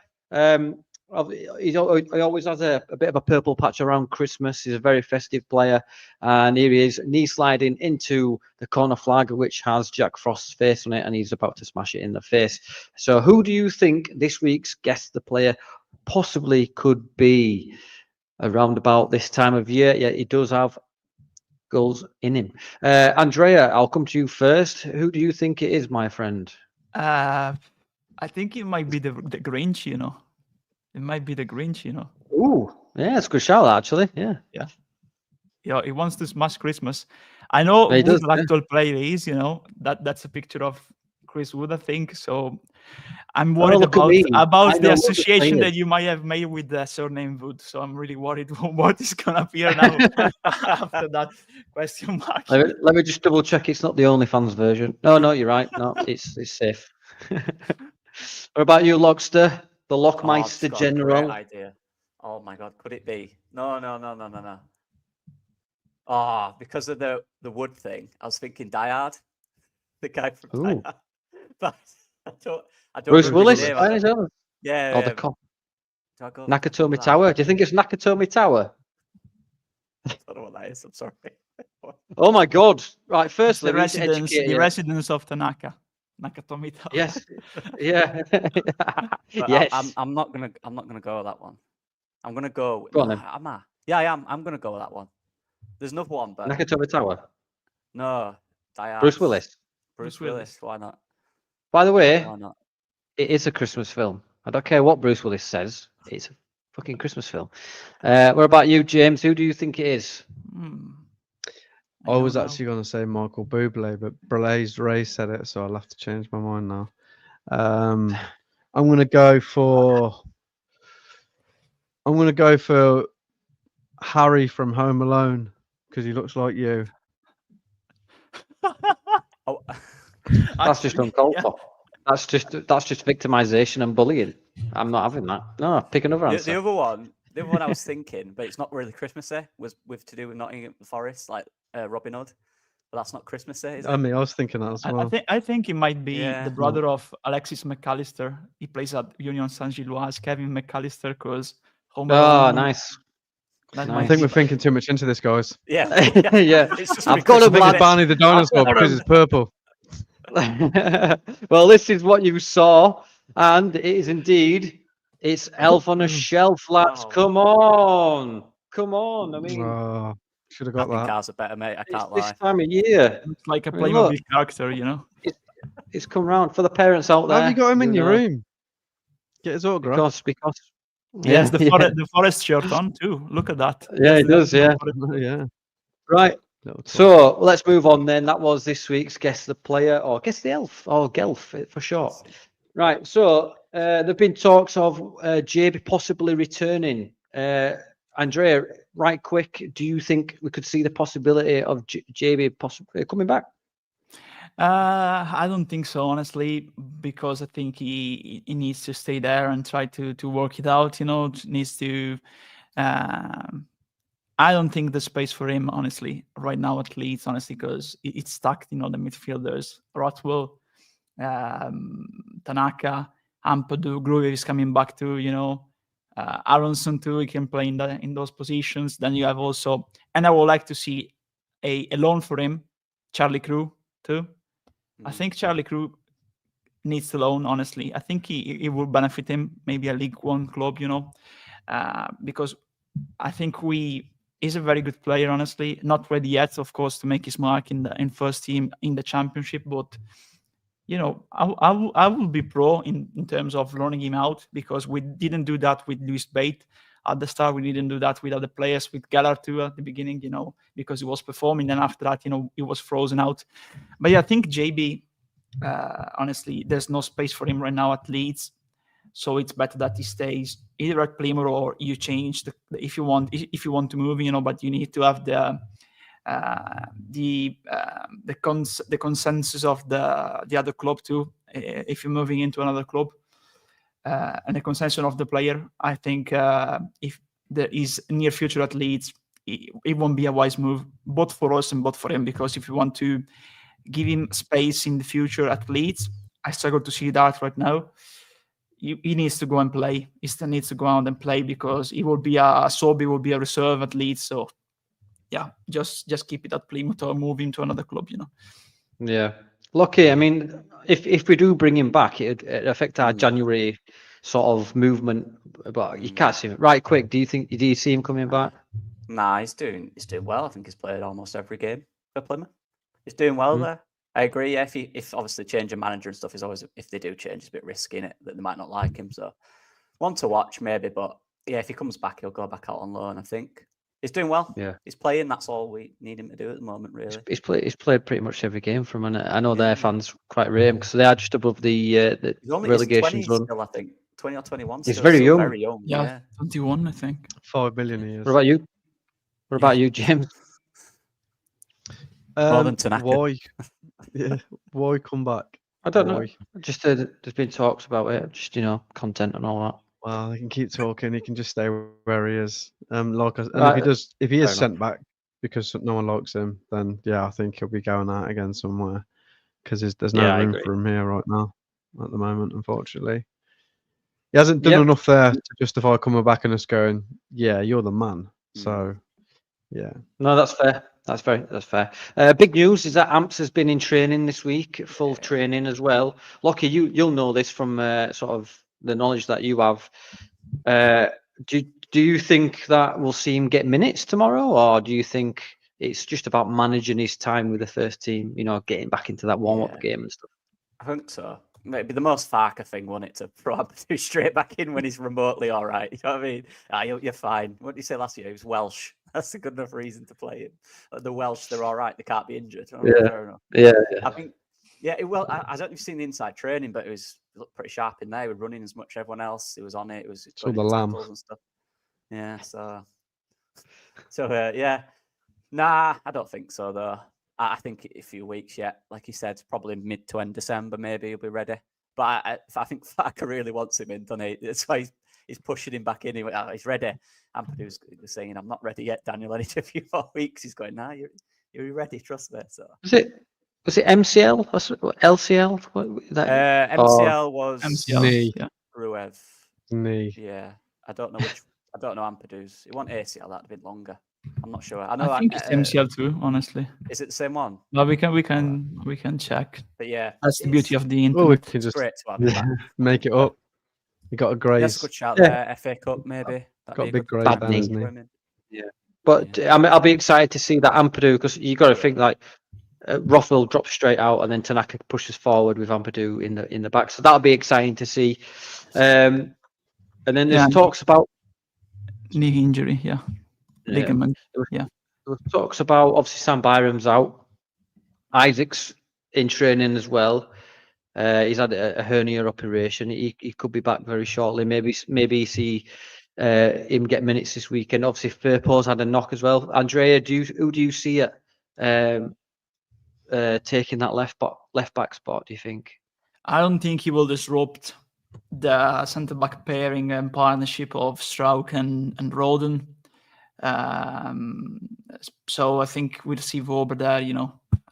He always has a bit of a purple patch around Christmas. He's a very festive player. And here he is, knee sliding into the corner flag, which has Jack Frost's face on it, and he's about to smash it in the face. So who do you think this week's Guess the Player possibly could be around about this time of year? Yeah, he does have goals in him. Andrea, I'll come to you first. Who do you think it is, my friend? I think it might be the Grinch, you know. It might be the Grinch, you know. Ooh, yeah, it's a good shout, actually. Yeah. Yeah, he wants to smash Christmas. I know He who does, the actual player is, you know. That's a picture of Chris Wood, I think. So I'm worried look at about me. I know the what association the that you might have made with the surname Wood. So I'm really worried what is gonna appear now after that question mark. Let me just double check. It's not the OnlyFans version. No, you're right. No, it's safe. What about you, Logster? The Lockmeister I've got a General. great idea. Oh my God, could it be? No. Oh, because of the wood thing, I was thinking Die Hard, the guy from Die Hard. But I don't Bruce remember his Willis. name. by any chance? Yeah. Or the cop. Do I go Nakatomi that? Tower. Do you think it's Nakatomi Tower? I don't know what that is. I'm sorry. Oh my God! Right. It's Firstly, the we need to educate the you. residence of Tanaka. Nakatomi Tower. Yes. Yeah. But Yes. I'm not gonna go with that one. I'm gonna go. Go on then. Am I? Yeah, I am. I'm gonna go with that one. There's another one, but Nakatomi Tower. no. Die Hard. Bruce Willis. Bruce Willis. Why not? By the way, Why not? it is a Christmas film. I don't care what Bruce Willis says. It's a fucking Christmas film. What about you, James? Who do you think it is? I was actually going to say Michael Bublé, but Blaise Ray said it, so I'll have to change my mind now. I'm going to go for Harry from Home Alone because he looks like you. Oh, That's just Actually, uncalled yeah. for. That's just victimization and bullying. I'm not having that. No, pick another the answer. other one I was thinking, but it's not really Christmassy, was with to do with Nottingham Forest, like Robin Hood. But that's not Christmassy, is I it? mean, I was thinking that as well. I think he might be Yeah. the brother of Alexis McAllister. He plays at Union Saint-Gilloise, Kevin McAllister, because Home Oh, Alone. nice. That I might think be. we're thinking too much into this, guys. Yeah. Yeah. It's just I've got I a think lad. it's Barney the dinosaur because it's purple. Well, this is what you saw, and it is indeed. It's Elf on a Shelf, lads. Oh. Come on. I mean, Should have I got think that. ours are better, mate. I it's can't this lie. time of year. Looks like a I mean, look, Playmobil character, you know. it's come round for the parents out there. Have you got him in who your know, room? Get his autograph. Because. He has the yeah, the forest shirt on too. Look at that. yeah, it does. Yeah, Yeah. right. Little toy. So let's move on then. That was this week's Guess the Player or Guess the Elf or Gelf for short. Right. So there've been talks of JB possibly returning. Andrea, right quick, do you think we could see the possibility of JB possibly coming back? I don't think so, honestly, because I think he needs to stay there and try to work it out. You know, needs to. I don't think there's space for him, honestly, right now at Leeds, honestly, because it's stuck. You know, the midfielders, Rothwell, Tanaka, Ampadu, Gruev is coming back too. You know, Aronson too. He can play in those positions. Then you have also, and I would like to see a loan for him, Charlie Crew too. I think Charlie Crew needs to loan, honestly. I think he will benefit him, maybe a League One club, you know, because I think he's a very good player, honestly. Not ready yet, of course, to make his mark in first team in the Championship, but you know, I will be pro in terms of loaning him out, because we didn't do that with Lewis Bate at the start. We didn't do that with other players, with Geller too at the beginning, you know, because he was performing. And after that, you know, he was frozen out. But yeah, I think JB, honestly, there's no space for him right now at Leeds. So it's better that he stays either at Plymouth, or you change if you want to move, you know, but you need to have the consensus of the other club too, if you're moving into another club, and the consensus of the player. I think if there is near future at Leeds, it won't be a wise move, both for us and both for him, because if you want to give him space in the future at Leeds, I struggle to see that right now. He needs to go and play. He still needs to go out and play, because he will be Sobi will be a reserve at Leeds. So yeah, just keep it at Plymouth or move him to another club, you know. Yeah. Locky, I mean, if we do bring him back, it'd affect our January sort of movement, but you can't see him. Right, quick, do you see him coming back? Nah, he's doing well. I think he's played almost every game for Plymouth. He's doing well there. I agree. Yeah, if obviously change of manager and stuff is always, if they do change, it's a bit risky in it, that they might not like him. So one to watch maybe, but yeah, if he comes back, he'll go back out on loan. I think he's doing well. Yeah, he's playing. That's all we need him to do at the moment, really. He's played pretty much every game from, and I know their fans quite rate him because they are just above the relegation zone. Still, I think 20 or 21. He's still, very still young. Very young. Yeah, 21, I think. 5 million a year. What about you? What about you, James? More than Tanaka. Why? Yeah, why come back? I don't know. Just there's been talks about it. Just content and all that. Well, he can keep talking. He can just stay where he is. Right. If he is Fair sent back because no one likes him, then yeah, I think he'll be going out again somewhere, because there's no room for him here right now at the moment. Unfortunately, he hasn't done enough there to justify coming back and us going, yeah, you're the man. So yeah. No, that's fair. That's fair. Big news is that Amps has been in training this week, full training as well. Locky, you'll know this from sort of the knowledge that you have. Do you think that we'll see him get minutes tomorrow, or do you think it's just about managing his time with the first team? Getting back into that warm-up game and stuff. I think so. Maybe the most Farker thing, wasn't it, to probably straight back in when he's remotely all right. You know what I mean? You're fine. What did you say last year? He was Welsh. That's a good enough reason to play him. The Welsh, they're all right. They can't be injured. Yeah. Fair enough. Yeah. I think Yeah, well, I don't know if you've seen the inside training, but it looked pretty sharp in there. He was running as much as everyone else. He was on it. It was Saw going the into lamb. tackles and stuff. Yeah, so yeah. Nah, I don't think so though. I think a few weeks yet. Like he said, probably mid to end December, maybe he'll be ready. But I think Farker really wants him in, doesn't he? That's why he's pushing him back in. He's ready. Ampadu's saying, "I'm not ready yet, Daniel. I need a few more weeks." He's going, "Nah, you're ready. Trust me." So Was it MCL or LCL? MCL was MCL. Knee. Yeah. Ruev. Knee. Yeah, I don't know which. I don't know Ampadu's. It wasn't ACL. That'd have been longer. I'm not sure. I know. I think it's MCL too, honestly. Is it the same one? But we can check. But yeah, That's the beauty of the Well, we internet. can it's just great to have him back. make it up. You got a That's graze. a good shout Yeah. there. FA Cup maybe. That'd Got be a big good graze Bad then, knee. isn't he? But I mean, I'll be excited to see that Ampadu, because you got to think like Rothwell drops straight out and then Tanaka pushes forward with Ampadu in the back. So that'll be exciting to see. And then there's talks about Knee injury, yeah. Ligament. there was talks about obviously Sam Byram's out. Isaac's in training as well. He's had a hernia operation. He could be back very shortly. Maybe see him get minutes this weekend. Obviously, Firpo's had a knock as well. Andrea, who do you see it taking that left back spot? Do you think? I don't think he will disrupt the centre back pairing and partnership of Strauch and Roden. So I think we'll see Wober there.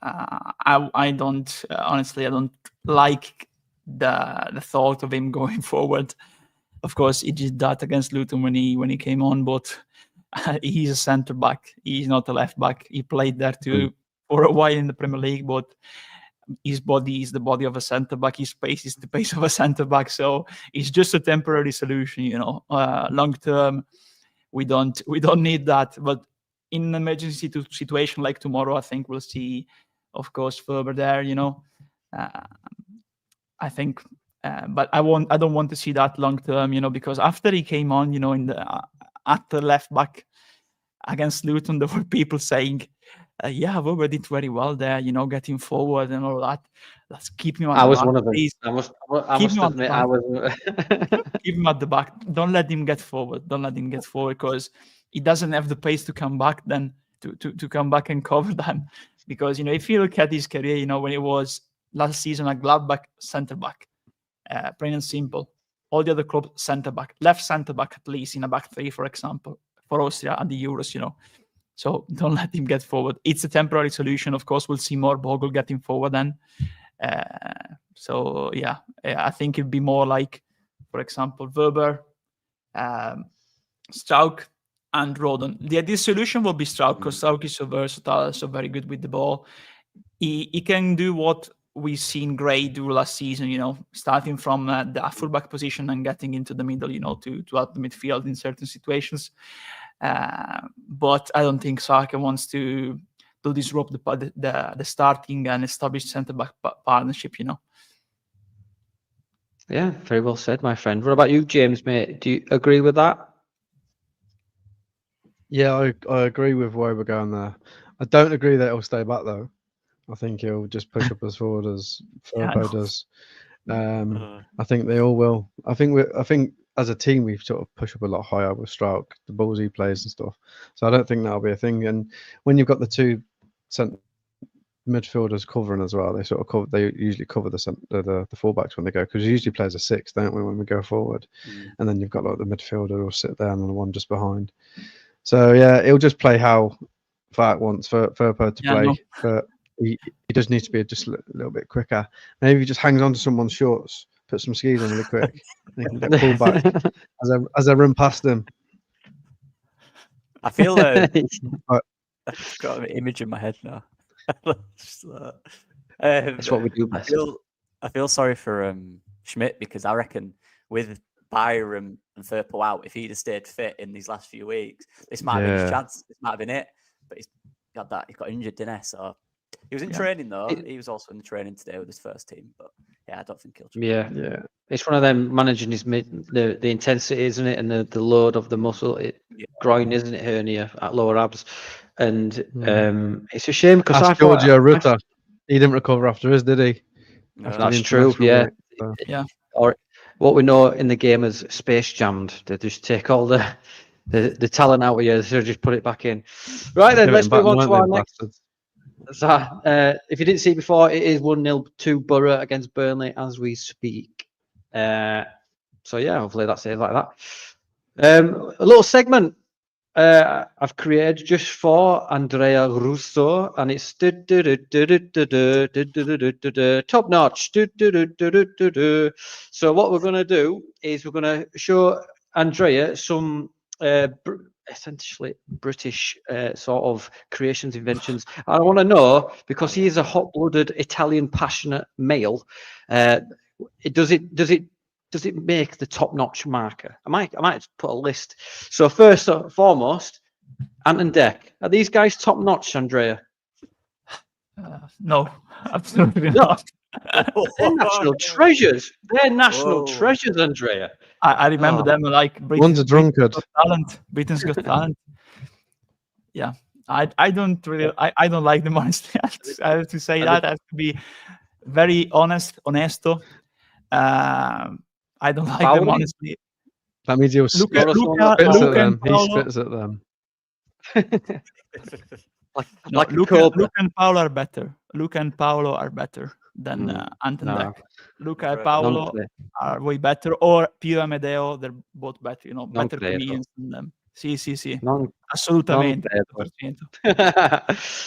I don't honestly. I don't like the thought of him going forward. Of course, he did that against Luton when he came on, but he's a centre back. He's not a left back. He played there too for a while in the Premier League, but his body is the body of a centre back. His pace is the pace of a centre back. So it's just a temporary solution. Long term, we don't need that. But in an emergency situation like tomorrow, I think we'll see, of course, Ferber there. I think, but I don't want to see that long term. Because after he came on, in the at the left back against Luton, there were people saying, "Yeah, Wober did very well there. Getting forward and all that. Let's keep him." I was one of them. I must admit, I was. Keep him at the back. Don't let him get forward. Don't let him get forward, because he doesn't have the pace to come back. Then to come back and cover them, because if you look at his career, when it was last season a Gladbach centre back, plain and simple. All the other clubs centre back, left centre back at least in a back three, for example, for Austria and the Euros. So don't let him get forward. It's a temporary solution. Of course, we'll see more Bogle getting forward then. So yeah, I think it'd be more like, for example, Wöber, Strauch, and Roden. The ideal solution will be Strauch, because Strauch is so versatile, so very good with the ball. He can do what we've seen Gray do last season, starting from the fullback position and getting into the middle, to help the midfield in certain situations. But I don't think Saka wants to disrupt the starting and established centre-back partnership, Yeah, very well said, my friend. What about you, James, mate? Do you agree with that? Yeah, I agree with where we're going there. I don't agree that he'll stay back though. I think he'll just push up as forward as Firpo does. I think they all will. I think as a team we've sort of pushed up a lot higher with Strauch, the balls he plays and stuff. So I don't think that'll be a thing. And when you've got the two midfielders covering as well, they usually cover the fullbacks when they go, because usually plays a six, don't we, when we go forward? And then you've got like the midfielder who'll sit there and the one just behind. So yeah, he'll just play how Vark wants Firpo to play. But he does need to be just a little bit quicker. Maybe he just hangs on to someone's shorts, put some skis on really quick, and he can get pulled back as I run past him. I feel I've got an image in my head now. That's what we do best. I feel sorry for Schmidt, because I reckon with Byram and Firpo out, if he'd have stayed fit in these last few weeks, this might have been his chance. This might have been it. But he got injured, didn't he? So he was in training though. He was also in the training today with his first team. But yeah, I don't think he'll. Yeah. It's one of them, managing the intensity, isn't it, and the load of the muscle, groin, isn't it, hernia at lower abs, and it's a shame because Giorgio Rutter, he didn't recover after us, did he? No. After the That's true. international Yeah. break, so. Yeah. Or what we know in the game as space jammed. They just take all the talent out of you, so just put it back in. Right then, Give it let's back, move on weren't to they, our next. bastards? If you didn't see before, it is 1-0 to Borough against Burnley as we speak. So yeah, hopefully that's it like that. A little segment I've created just for Andrea Russo, and it's top notch. So what we're gonna do is we're gonna show Andrea some essentially British sort of creations, inventions. I want to know, because he is a hot-blooded Italian passionate male. Does it make the top-notch marker? I might put a list. So first and foremost, Ant and Deck. Are these guys top-notch, Andrea? No, absolutely No. not. They're national treasures. They're national Whoa. treasures, Andrea. I remember Oh. them like One's a drunkard. Got Talent. Britain's Got Talent. Yeah, I don't really I don't like them honestly. I have to say that. I have to be very honesto. I don't like them Paolo? honestly. That means he'll Luca, spits Luca, at Luca them. and He Paolo. spits at them. No, like a Luca, cobra. Luca and Paolo are better. Luca and Paolo are better than Ant and no. Deck. Luca and Non Paolo credo. are way better. Or Pio and Medeo, they're both better. Non Better credo. comedians than them. Sì. Non Assolutamente. credo.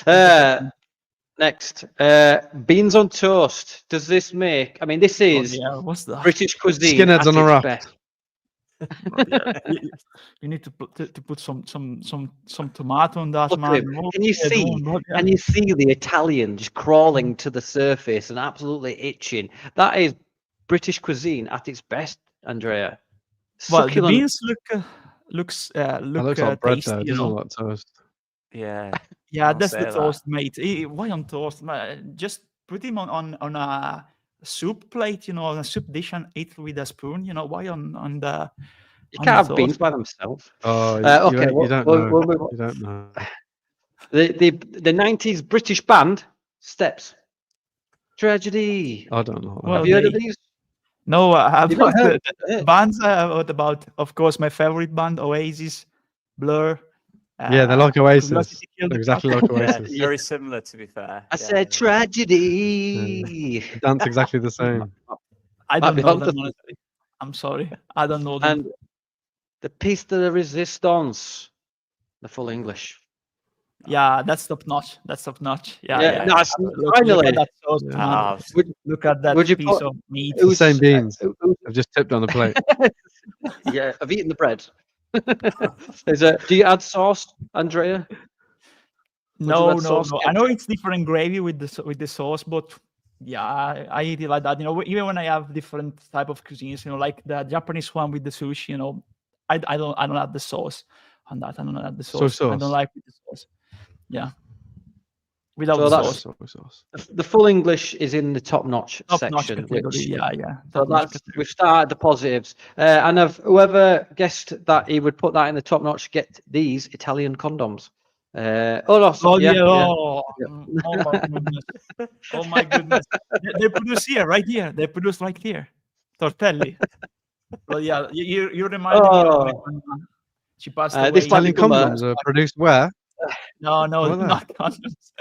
100%. Next, beans on toast. Does this make? I mean, this Oh, is yeah, what's that? British cuisine Skinheads at on a its wrap. best. You need to put some tomato on that, Look at man. him. What Can you they see? doing, bro? Yeah. Can you see the Italian just crawling to the surface and absolutely itching? That is British cuisine at its best, Andrea. Well, the Succulent. beans looks That looks like bread tasty, though, you doesn't know. it? Like toast. Yeah. Yeah, I'll that's say the that. toast, mate. Why on toast? Just put him on a soup plate, on a soup dish and eat with a spoon. Why on the You on can't have the beans toast? by themselves. Oh, Okay, you don't we'll know. move on. You don't know. The 90s British band Steps. Tragedy. I don't know. Well, Have you heard of they- these? No, You've not about heard? the bands. What about, of course, my favorite band, Oasis, Blur. Yeah, they're like Oasis. Curiosity Killed They're the exactly Cat. like Yeah, Oasis. very similar to be fair. I Yeah, said yeah. tragedy. They dance exactly the same. I Might don't be know onto them, something. honestly. I'm sorry. I don't know them. And the piece de la resistance. The full English. Yeah, that's top notch. That's top notch. Yeah. Yeah, nice. Look Finally. at that sauce, Yeah. man. Ah, Look at that would you piece put- of meat. It's the same beans. who- I've just tipped on the plate. yeah, I've eaten the bread. Do you add sauce, Andrea? No, add no, sauce, no. I know it's different gravy with the sauce, but yeah, I eat it like that. Even when I have different type of cuisines, like the Japanese one with the sushi, I don't add the sauce on that. I don't add the Soy sauce. I sauce. don't like with the sauce. Yeah, without So the that's- sauce. Soy sauce. The full English is in the top-notch Top-notch section. category. Which, Yeah. so Top-notch that's category. we've started the positives. And whoever guessed that he would put that in the top-notch, get these Italian condoms. Oh yeah. oh my goodness! Oh my goodness! They produce here, right here. They produce right here. Tortelli. Well, yeah, you reminded me of my Oh. grandma. She passed This away. might be Italian from, condoms are produced where? No, What are they? not condoms.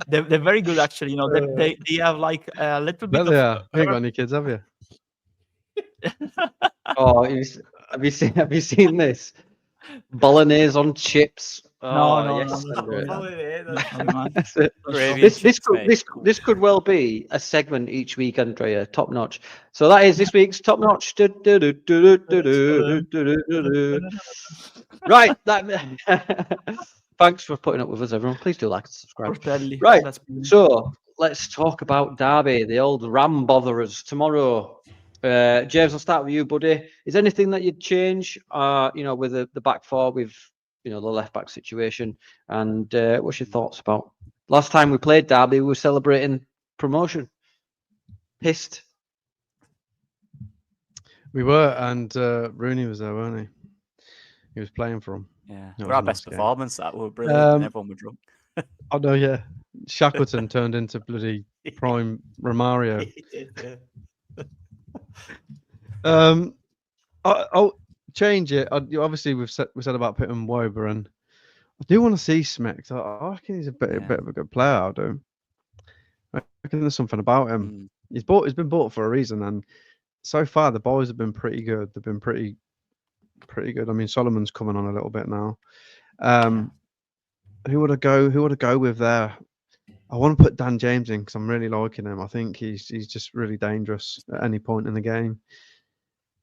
They're very good actually. They have like a little bit There they of. are. You ain't got any kids, have you? Oh, have you seen this? Bolognese on chips. Oh, No, yes. no, Andrea. man. That's it. Gravy This and chips, mate. this could well be a segment each week, Andrea. Top notch. So that is this week's top notch. Right. Thanks for putting up with us, everyone. Please do like and subscribe. Tortelli. Right. That's brilliant. So let's talk about Derby, the old Ram botherers tomorrow. James, I'll start with you, buddy. Is there anything that you'd change? With the back four, with the left back situation, and what's your thoughts about last time we played Derby? We were celebrating promotion. Pissed. We were, and Rooney was there, weren't he? He was playing for him. Yeah, That we're was our a best nice game. performance. That we were brilliant, and everyone were drunk. Oh no, yeah. Shackleton turned into bloody prime Romario. I'll change it. Obviously, we said about putting Woburn. I do want to see Smith. I reckon he's a bit of a good player. I do. I reckon there's something about him. He's been bought for a reason, and so far the boys have been pretty good. They've been pretty good. I mean, Solomon's coming on a little bit now. Who would I go with there? I want to put Dan James in because I'm really liking him. I think he's just really dangerous at any point in the game.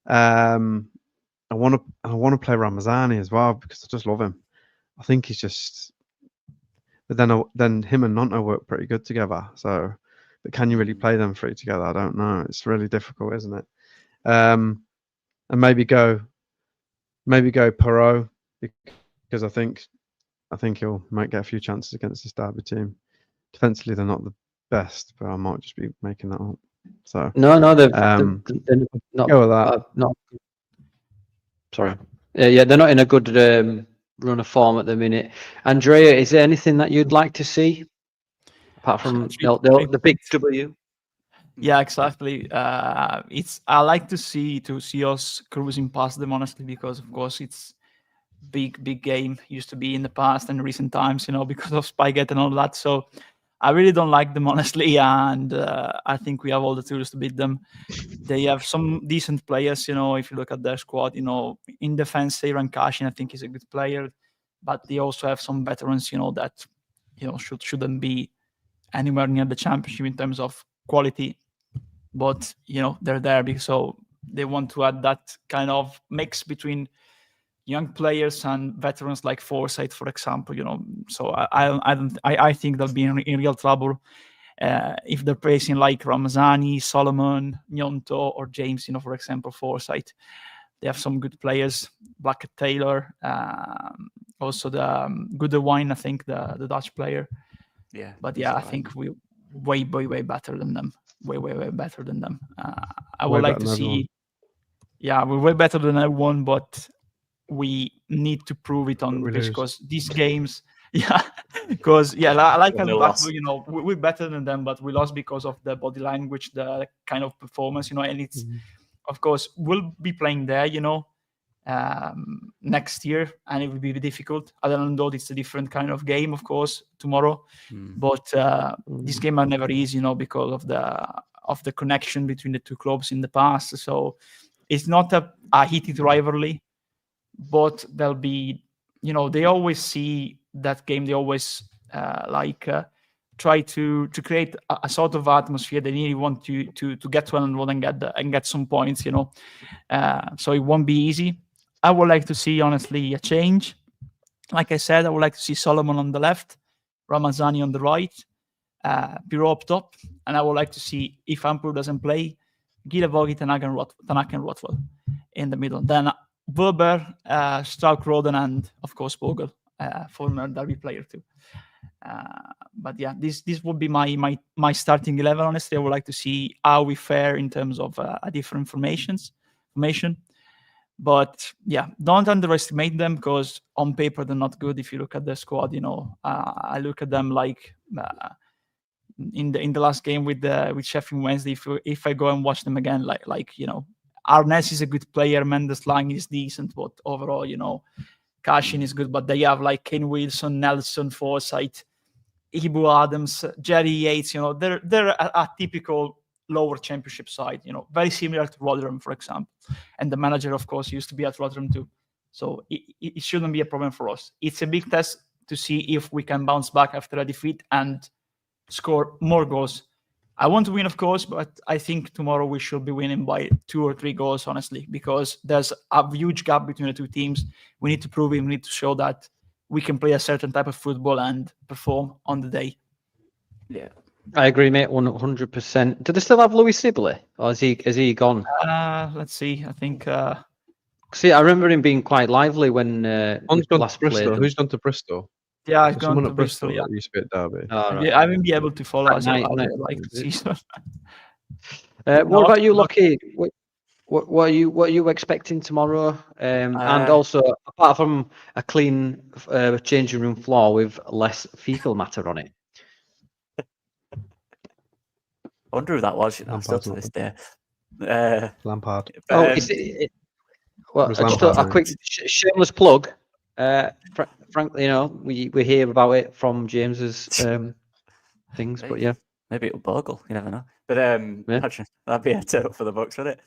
I want to play Ramazani as well because I just love him. I think he's just. But then him and Nonto work pretty good together. So, but can you really play them three together? I don't know. It's really difficult, isn't it? And maybe go Perot because I think might get a few chances against this Derby team. Defensively, they're not the best, but I might just be making that up. So no, they're not. Go with that. Not. Sorry. Yeah, they're not in a good run of form at the minute. Andrea, is there anything that you'd like to see apart from the big W? Yeah, exactly. I like to see us cruising past them, honestly, because of course it's big game. Used to be in the past and recent times, because of Spygate and all that. So I really don't like them, honestly, and I think we have all the tools to beat them. They have some decent players, if you look at their squad, in defense, Aaron Cashin, I think he's a good player, but they also have some veterans, that shouldn't be anywhere near the championship in terms of quality, but they're there because so they want to add that kind of mix between young players and veterans like Forsyth, for example. So I think they'll be in real trouble if they're placing like Ramazani, Solomon, Nyonto, or James. For example, Forsyth. They have some good players, Blackburn-ed Taylor, also the Goodewine, I think the Dutch player. Yeah, but yeah, I think we way better than them. Way better than them. I would like to see. Yeah, we're way better than everyone, but we need to prove it on pitch because these games, because like Blackburn, we're better than them, but we lost because of the body language, the kind of performance, and it's of course we'll be playing there, next year, and it will be difficult. I don't know, it's a different kind of game, of course, tomorrow, but this game are never easy, because of the connection between the two clubs in the past. So it's not a heated rivalry. But they'll be, they always see that game. They always try to create a sort of atmosphere. They really want to get 1-1 and get some points. So it won't be easy. I would like to see, honestly, a change. Like I said, I would like to see Solomon on the left, Ramazani on the right, Pirot up top, and I would like to see, if Ampur doesn't play, Gilavogi, Tanaka and Rothwell in the middle. Then Weber, Stark Roden, and of course Bogle, former Derby player too. But yeah, this would be my starting 11. Honestly, I would like to see how we fare in terms of different formation. But yeah, don't underestimate them because on paper they're not good. If you look at their squad, I look at them like in the last game with Sheffield Wednesday. If I go and watch them again, like Arness is a good player, Mendes Lang is decent, but overall, Cashin is good. But they have like Kane Wilson, Nelson, Forsyth, Ibu Adams, Jerry Yates. They're a typical lower championship side. Very similar to Rotherham, for example. And the manager, of course, used to be at Rotherham too. So it shouldn't be a problem for us. It's a big test to see if we can bounce back after a defeat and score more goals. I want to win, of course, but I think tomorrow we should be winning by 2 or 3 goals, honestly, because there's a huge gap between the two teams. We need to prove it. We need to show that we can play a certain type of football and perform on the day. Yeah, I agree, mate, 100%. Do they still have Louis Sibley, or is he gone? Let's see. I think. See, I remember him being quite lively when last played. Who's gone to Bristol? Yeah, I've gone to Bristol. Yeah, used to be at Derby. Right. I haven't been able to follow as I like the season. What about you, Locky? What are you expecting tomorrow? And also, apart from a clean changing room floor with less fecal matter on it, wonder who that was. Still to this day. Lampard. Oh, but, is it? Well, was just Lampard, a quick shameless plug. Frankly, we hear about it from James's things, but yeah. Maybe it'll bogle. You never know. But that'd be a turtle for the books, wouldn't it?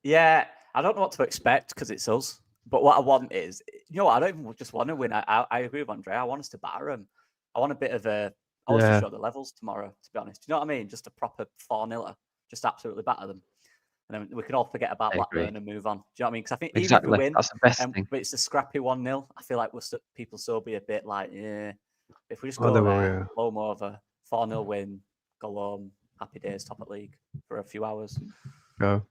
Yeah, I don't know what to expect because it's us. But what I want is, I don't even just want to win. I agree with Andrea. I want us to batter them. I want a bit of a. I want us to show the levels tomorrow. To be honest, do you know what I mean? Just a proper 4-0, just absolutely batter them, and then we can all forget about Blackburn and move on. Do you know what I mean? Because I think even if we win, that's the best thing. But it's a scrappy 1-0. I feel like people still be a bit like, yeah. If we just go there, home over, 4-0 win, go home, happy days, top at league for a few hours. Go.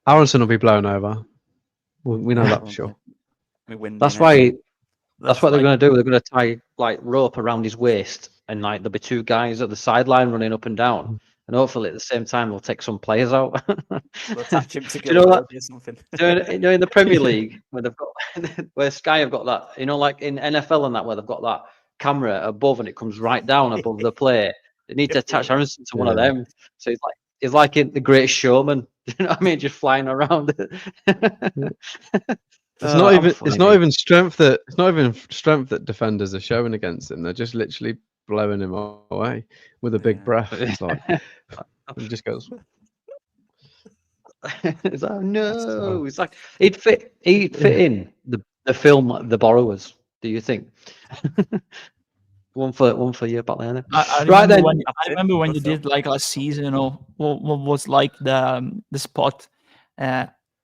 Aronson will be blown over. We know that for sure. That's why. That's what they're going to do. They're going to tie rope around his waist, and there'll be two guys at the sideline running up and down, and hopefully at the same time they'll take some players out. We'll attach him to or something. In the Premier League where they've got where Sky have got that, like in NFL and that, where they've got that camera above and it comes right down above the player. They need to attach Aronson to one of them, so he's like in The Greatest Showman. You know what I mean? Just flying around. It's not even strength that defenders are showing against him. They're just literally blowing him away with a big breath. It's like he just goes. It's like, no, it's like he'd fit in the film The Borrowers. Do you think? one for you back there. I remember when you did last season, what was the spot?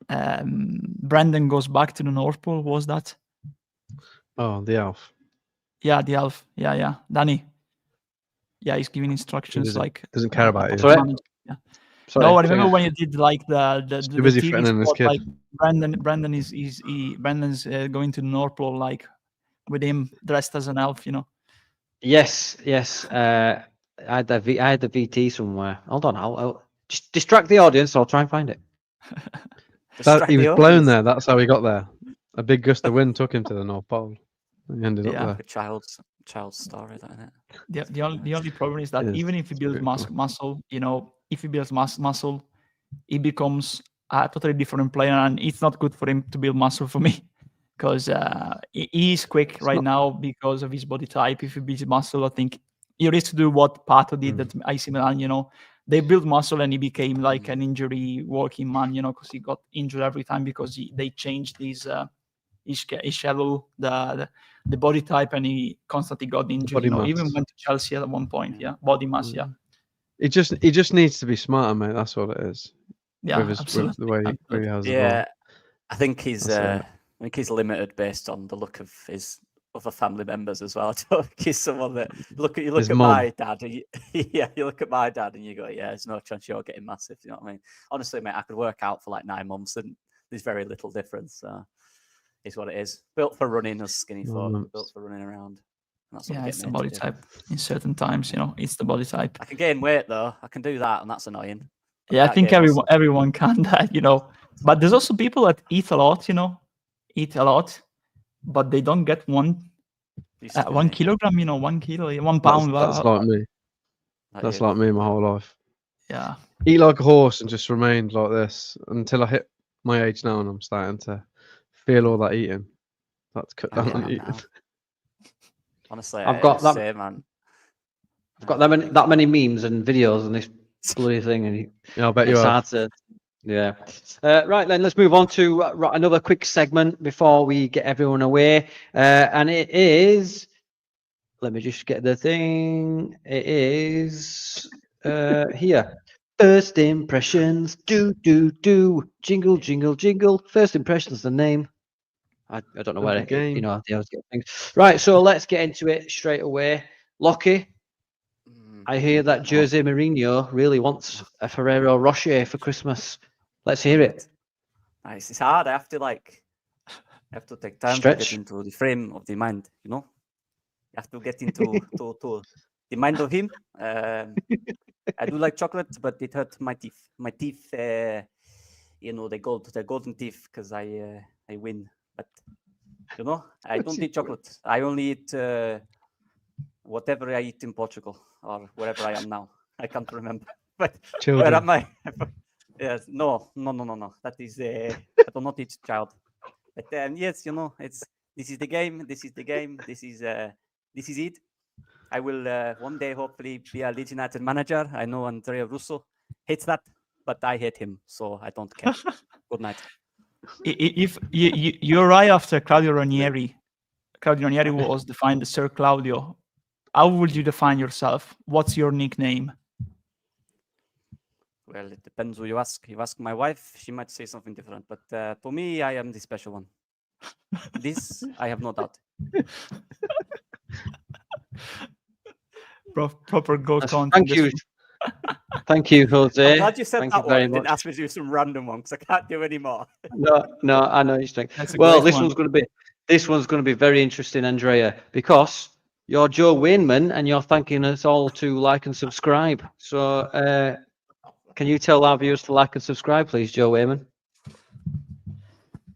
Brandon goes back to the North Pole. Was that? Oh, the elf. Yeah, the elf. Yeah. Danny. Yeah, he's giving instructions doesn't care about you. Yeah. Sorry, no, I remember when you did the busy TV threatening his kid. Brandon's going to the North Pole with him dressed as an elf. Yes. I had the VT somewhere. Hold on, I'll just distract the audience. I'll try and find it. He was blown there. That's how he got there. A big gust of wind took him to the North Pole. He ended up there. A child's story, isn't it? The only problem is that even if he builds muscle, if he builds muscle, he becomes a totally different player, and it's not good for him to build muscle for me, because he is quick now because of his body type. If he builds muscle, I think he needs to do what Pato did at AC Milan. They built muscle and he became like an injury working man, because he got injured every time because they changed his shallow the body type, and he constantly got injured. Even went to Chelsea at one point. Yeah, body mass. Yeah. He just needs to be smarter, mate. That's what it is. Yeah, with the way he has. Yeah, I think he's limited based on the look of his other family members as well. I don't think he's someone that look at my dad. And you look at my dad and you go, yeah, there's no chance you're getting massive. You know what I mean? Honestly, mate, I could work out for 9 months and there's very little difference. Is what it is. Built for running as skinny folk, built for running around. That's what it's the body type. In certain times, it's the body type. I can gain weight though. I can do that, and that's annoying. Yeah, I think everyone can that, But there's also people that eat a lot, but they don't get 1 kilogram, 1 kilo, 1 pound. That's like me. That's like me my whole life. Yeah. Eat like a horse and just remained like this until I hit my age now, and I'm starting to feel all that eating. That's cut down on eating. Honestly, I've got that. Man. I've got that many memes and videos on this bloody thing, and I bet you are. Yeah. Right then, let's move on to another quick segment before we get everyone away, and it is. Let me just get the thing. It is here. First impressions. Do. Jingle, jingle, jingle. First impressions. The name. I don't know where game. I always get things. Right. So let's get into it straight away. Locky. I hear that Jose Mourinho really wants a Ferrero Rocher for Christmas. Let's hear it. Nice. It's hard. I have to take time to get into the frame of the mind. You have to get into to the mind of him. I do like chocolate, but it hurts my teeth. My teeth, they're golden teeth because I win. But I don't eat chocolate. I only eat whatever I eat in Portugal or wherever I am now. I can't remember. But where Children. am I? Yes, no. That is I do not teach child. But yes, this is the game. This is the game. This is it. I will one day hopefully be a Leeds United manager. I know Andrea Russo hates that, but I hate him, so I don't care. Good night. If you arrive after Claudio Ranieri was defined as Sir Claudio, how would you define yourself? What's your nickname? Well, it depends who you ask. You ask my wife, she might say something different. But to me, I am the special one. This, I have no doubt. Proper ghost content. Thank you. Thank you, Jose. I'm glad you said Thank that you very one and much. didn't ask me to do some random one because I can't do any more. No, I know you're saying. That's a Well, great this one. one's going to be very interesting, Andrea, because you're Joe Wainman and you're thanking us all to like and subscribe. So, can you tell our viewers to like and subscribe, please, Joe Wainman?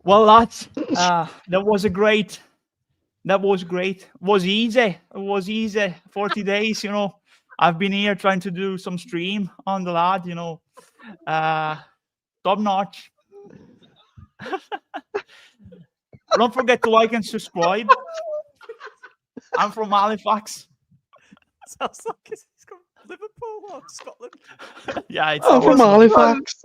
Well, lads, that was great. It was easy. 40 days, I've been here trying to do some stream on the lad, top notch. Don't forget to like and subscribe. I'm from Halifax. Sounds like he's from Liverpool or Scotland. Yeah, it's I'm from Halifax.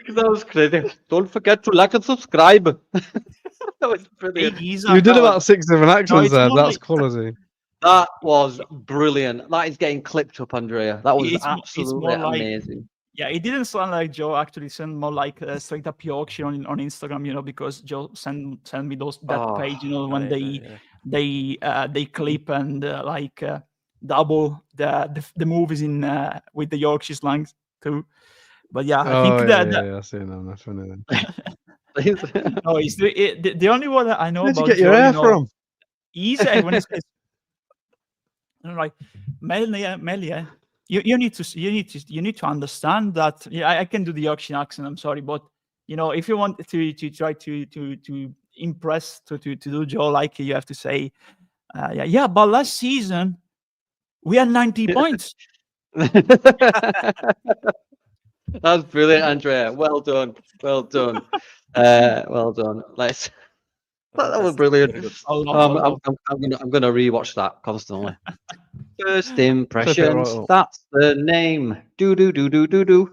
That was crazy. Don't forget to like and subscribe. That was brilliant. You did about 6 different accents it's there. more That's like- quality. That was brilliant. That is getting clipped up, Andrea. That was It's absolutely more like- amazing. Yeah, it didn't sound like Joe. Actually, sounded more like straight up Yorkshire on Instagram. Because Joe send me that page. When they clip and double the movies in with the Yorkshire slang too. But yeah, I think I see now. That's funny then. no, it's the only one that I know Where'd you about get your Joe, hair from? Easy when it's like Melia. You need to understand that. Yeah, I can do the Yorkshire accent. I'm sorry, but if you want to try to impress to do Joe like you have to say, yeah. But last season we had 90 points. That's brilliant, Andrea. Well done. Well done. That was brilliant. I'm gonna rewatch that constantly. First impressions. up. That's the name. Do.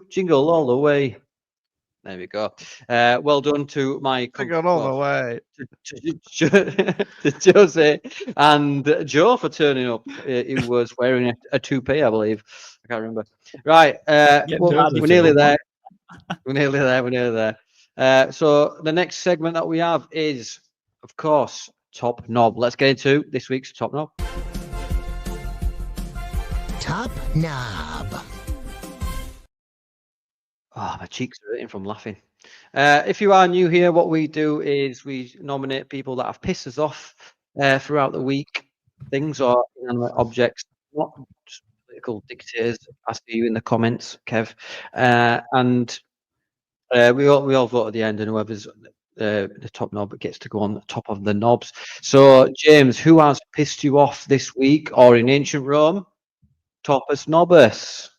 Jingle all the way. There we go. Well done to my I got all the way. to Jose and Joe for turning up. He was wearing a toupee, I believe. I can't remember. Right. We're nearly there. We're nearly there. So the next segment that we have is, of course, Top Knob. Let's get into this week's Top Knob. Top Knob. Oh, my cheeks are hurting from laughing. If you are new here, what we do is we nominate people that have pissed us off throughout the week. Things or inanimate objects, not just political dictators. I see you in the comments, Kev. And we all vote at the end, and whoever's the top knob gets to go on the top of the knobs. So, James, who has pissed you off this week, or in ancient Rome, Topus Nobus?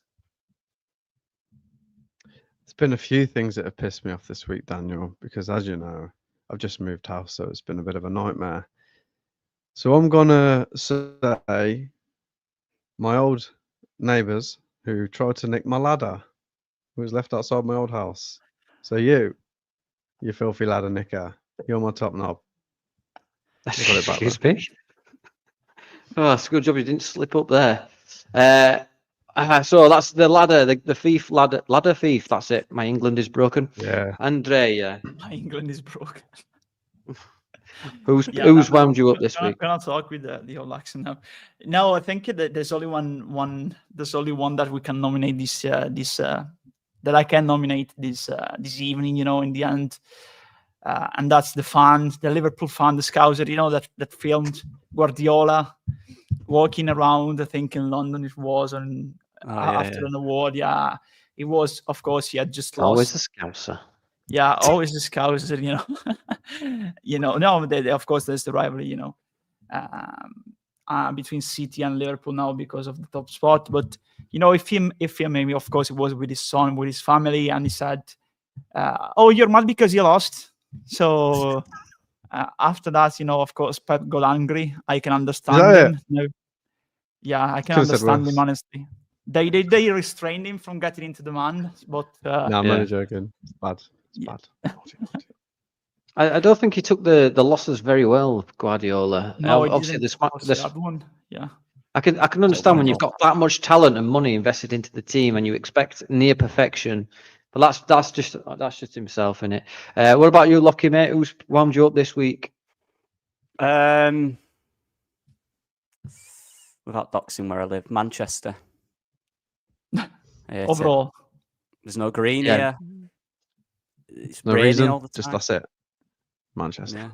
There's been a few things that have pissed me off this week, Daniel, because as you know, I've just moved house, so it's been a bit of a nightmare. So I'm gonna say my old neighbours who tried to nick my ladder, who was left outside my old house. So you filthy ladder nicker, you're my top knob. Excuse me. Oh, it's a good job you didn't slip up there. So that's the ladder, the thief ladder thief. That's it. My England is broken. Yeah. Andrea, My England is broken. who's wound you up this week? Can I talk with the old accent now? No, I think that there's only one. There's only one that we can nominate that I can nominate this evening. In the end, and that's the Liverpool fan, the Scouser. That filmed Guardiola walking around. I think in London it was, and after an award, it was. Of course, he had just lost. Always a Scouser. Yeah, always the Scouser, No, of course, there's the rivalry, between City and Liverpool now because of the top spot. But if he maybe, of course, it was with his son, with his family, and he said, "Oh, you're mad because you lost." So after that, of course, Pep got angry. I can understand him. Yeah, I can Could've said understand him worse. honestly. They restrained him from getting into the man, but No, I'm Yeah. only joking. It's bad. It's Yeah. bad. Naughty, naughty. I don't think he took the losses very well, Guardiola. no, it Obviously, didn't. The other one, yeah. I can understand when you've got that much talent and money invested into the team and you expect near perfection, but that's just himself, innit? What about you, Locky, mate? Who's wound you up this week? Without doxing where I live, Manchester. I hate it. Overall, There's no green Yeah. here. It's No raining reason. all the time. Just that's it. Manchester. Yeah,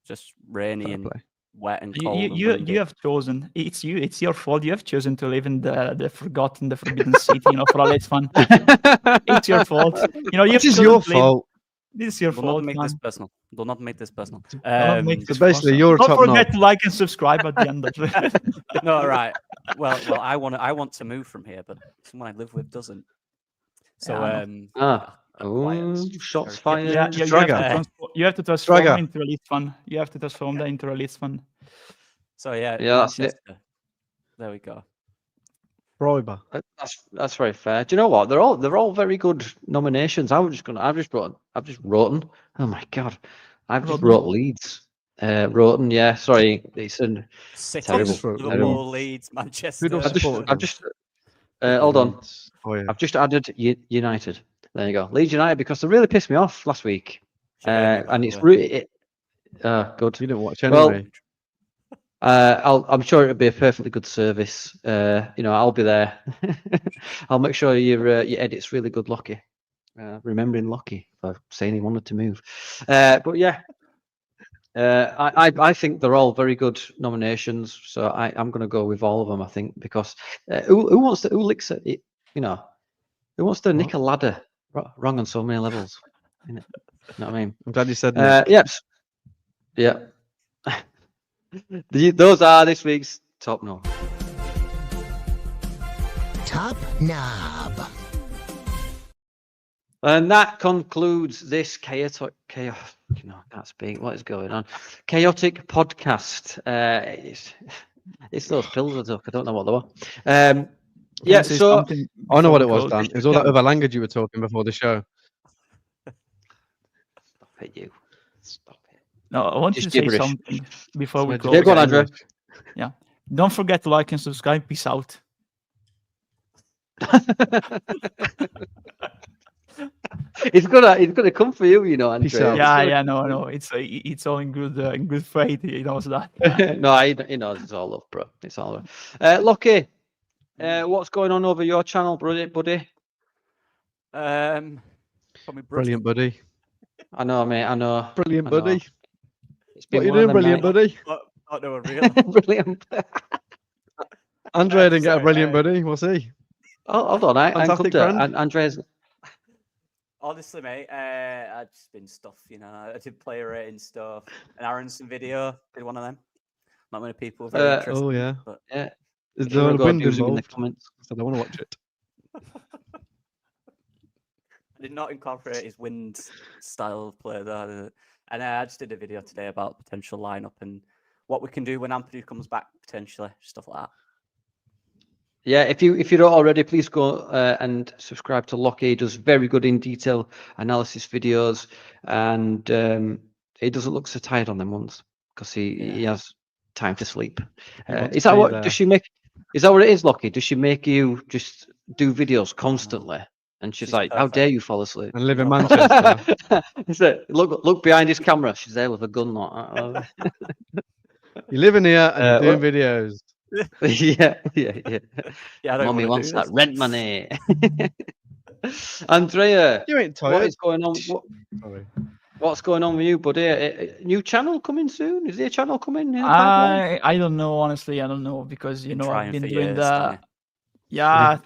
just rainy Fair and play. wet and cold. and you windy. have chosen. It's you. It's your fault. You have chosen to live in the forbidden city. For all its fun. It's your fault. It is your fault. This is your Do fault, not make man. this personal. Do not make this personal. Don't make So this basically, personal. you're a Don't top forget knob. to like and subscribe at the end of it. No, right. Well, I want to move from here, but someone I live with doesn't. So, Yeah, Shots Very fired. Yeah, Just you have drag to her. you have to transform Drag her. into a Leeds fan. You have to transform that into a Leeds fan. So yeah, Yeah, that's it. Manchester. There we go. Roiber. That's very fair. Do you know what? They're all very good nominations. I've just wrote. Oh my god, I've just Roten. wrote Leeds. Roten, yeah. Sorry, it's City, Terrible, Liverpool, terrible. Leeds, Manchester. Who do I I've just, support I've again? just hold on. Leeds. Oh yeah. I've just added United. There you go, Leeds United, because they really pissed me off last week. And it's really good. You didn't watch Well, anyway. I'm sure it'll be a perfectly good service. I'll be there. I'll make sure your edit's really good, Locky. Remembering Locky for saying he wanted to move. But yeah, I think they're all very good nominations. So I'm going to go with all of them. I think because who licks at it? Who wants to nick a ladder wrong on so many levels? You know what I mean? I'm glad you said that. Yep. Yeah. Those are this week's top knob. Top knob. And that concludes this chaotic. I can't speak. What is going on? Chaotic podcast. It's those pills I took. I don't know what they were. Yeah. Say So something I know before what it we was, close. Dan. It was all that other language you were talking before the show. stop it, you. Stop it. No, I want Just to say gibberish. something before we Just close. Yeah, go on, Andrea. Don't forget to like and subscribe. Peace out. It's gonna come for you, Andrea. Peace out. Yeah, no. It's all in good faith. He knows that. No, he knows it's all up, bro. It's all up. Locky, what's going on over your channel, buddy? Probably Brilliant, buddy. I know, mate. I know. Brilliant, I know. buddy. It's What been are you one of doing, them brilliant, nights. buddy? I don't know a real. Brilliant. Andrea didn't get a Sorry, brilliant, buddy. What's he? Oh, hold on. I'm Fantastic come to friend. Andrea's. Honestly, mate, I've just been stuff, I did player rating stuff. An Aronson video, did one of them. Not many people are very interested. Oh yeah. But Yeah. Is If you wanna there a go wind abuse him in the involved? comments. I said I want to watch it. I did not incorporate his wind style of play there. And I just did a video today about potential lineup and what we can do when Ampadu comes back, potentially, stuff like that. Yeah, if you don't already, please go and subscribe to Locky. He does very good in detail analysis videos, and he doesn't look so tired on them ones because he has time to sleep. wants Is to that be what there. does she make? Is that what it is, Locky? Does she make you just do videos constantly? And she's like, "How dare you fall asleep?" And live in Manchester. Look behind his camera. She's there with a gun. Like, You're living here and you're well- doing videos. yeah. Yeah, I don't Mommy wanna wants do that this. rent money. Andrea, You ain't what tired. is going on? Sorry. What's going on with you, buddy? New channel coming soon? Is there a channel coming? In the pipeline? I don't know, honestly. I don't know because Been I've trying been for doing years, the. haven't Yeah,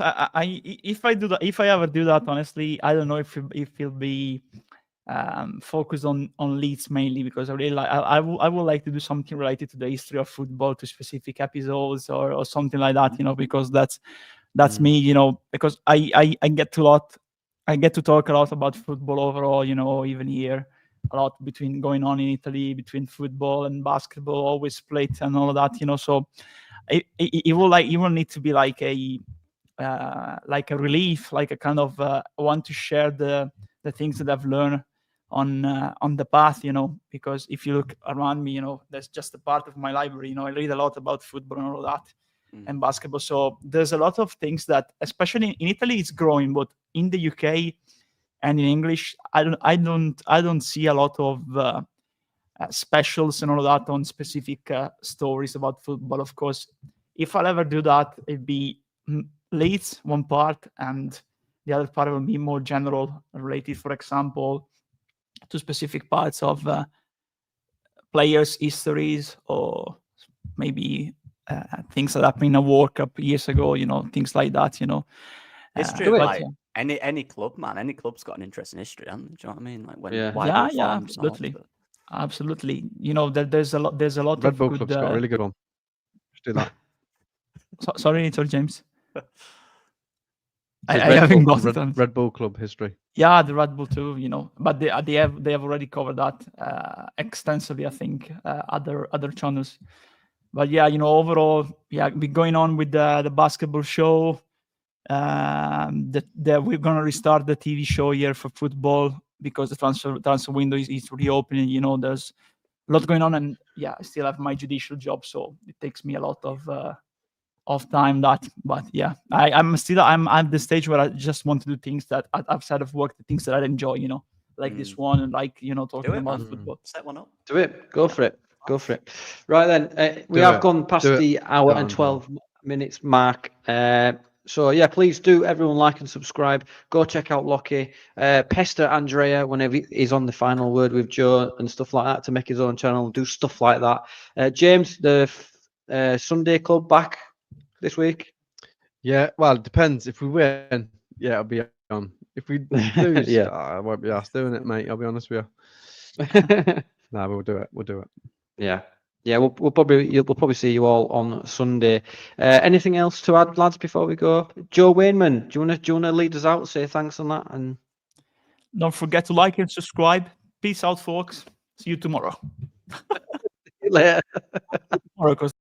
if I do that, if I ever do that, honestly, I don't know if it'll be focus on Leeds mainly, because I really like. I would like to do something related to the history of football, to specific episodes or something like that. Because that's me. Because I get to talk a lot about football overall. Even here, a lot between going on in Italy, between football and basketball, always split and all of that. So it will need to be like a relief, like a kind of want to share the things that I've learned on the path, because if you look around me, that's just a part of my library. I read a lot about football and all of that, and basketball. So there's a lot of things that, especially in Italy, it's growing, but in the UK and in English, I don't see a lot of specials and all of that on specific stories about football. Of course, if I'll ever do that, it'd be Leeds one part, and the other part will be more general, related, for example, to specific parts of players' histories, or maybe things that happened in a World Cup years ago, things like that, History of like any club, man. Any club's got an interesting history, haven't they? Do you know what I mean? Like why they were formed and all, but... Absolutely. There's a lot Red of Bull good. Club's got a really good one. Just do that. Sorry, James. I Red haven't Bull, got it. Red Bull Club history. Yeah, the Red Bull too. But they have already covered that extensively. I think other channels. But yeah, overall, yeah, we're going on with the basketball show. That we're gonna restart the TV show here for football, because the transfer window is reopening. There's a lot going on, and yeah, I still have my judicial job, so it takes me a lot of time. But yeah, I'm at the stage where I just want to do things that outside of work, the things that I enjoy. Like this one, and like talking about football. Set one up. Do it. Go for it. Go for it. Right then, we have gone past the hour and 12 minutes mark. So yeah, please do everyone like and subscribe. Go check out Locky. Pester Andrea whenever he's on the final word with Joe and stuff like that, to make his own channel. Do stuff like that. James, the Sunday Club back this week? Yeah, well, it depends. If we win, yeah, it'll be on. If we lose, Yeah. I won't be asked doing it, mate. I'll be honest with you. No, we'll do it. We'll do it. Yeah. Yeah, we'll probably see you all on Sunday. Anything else to add, lads, before we go? Joe Wainman, do you wanna lead us out? Say thanks on that, and don't forget to like and subscribe. Peace out, folks. See you tomorrow. later. Tomorrow, 'cause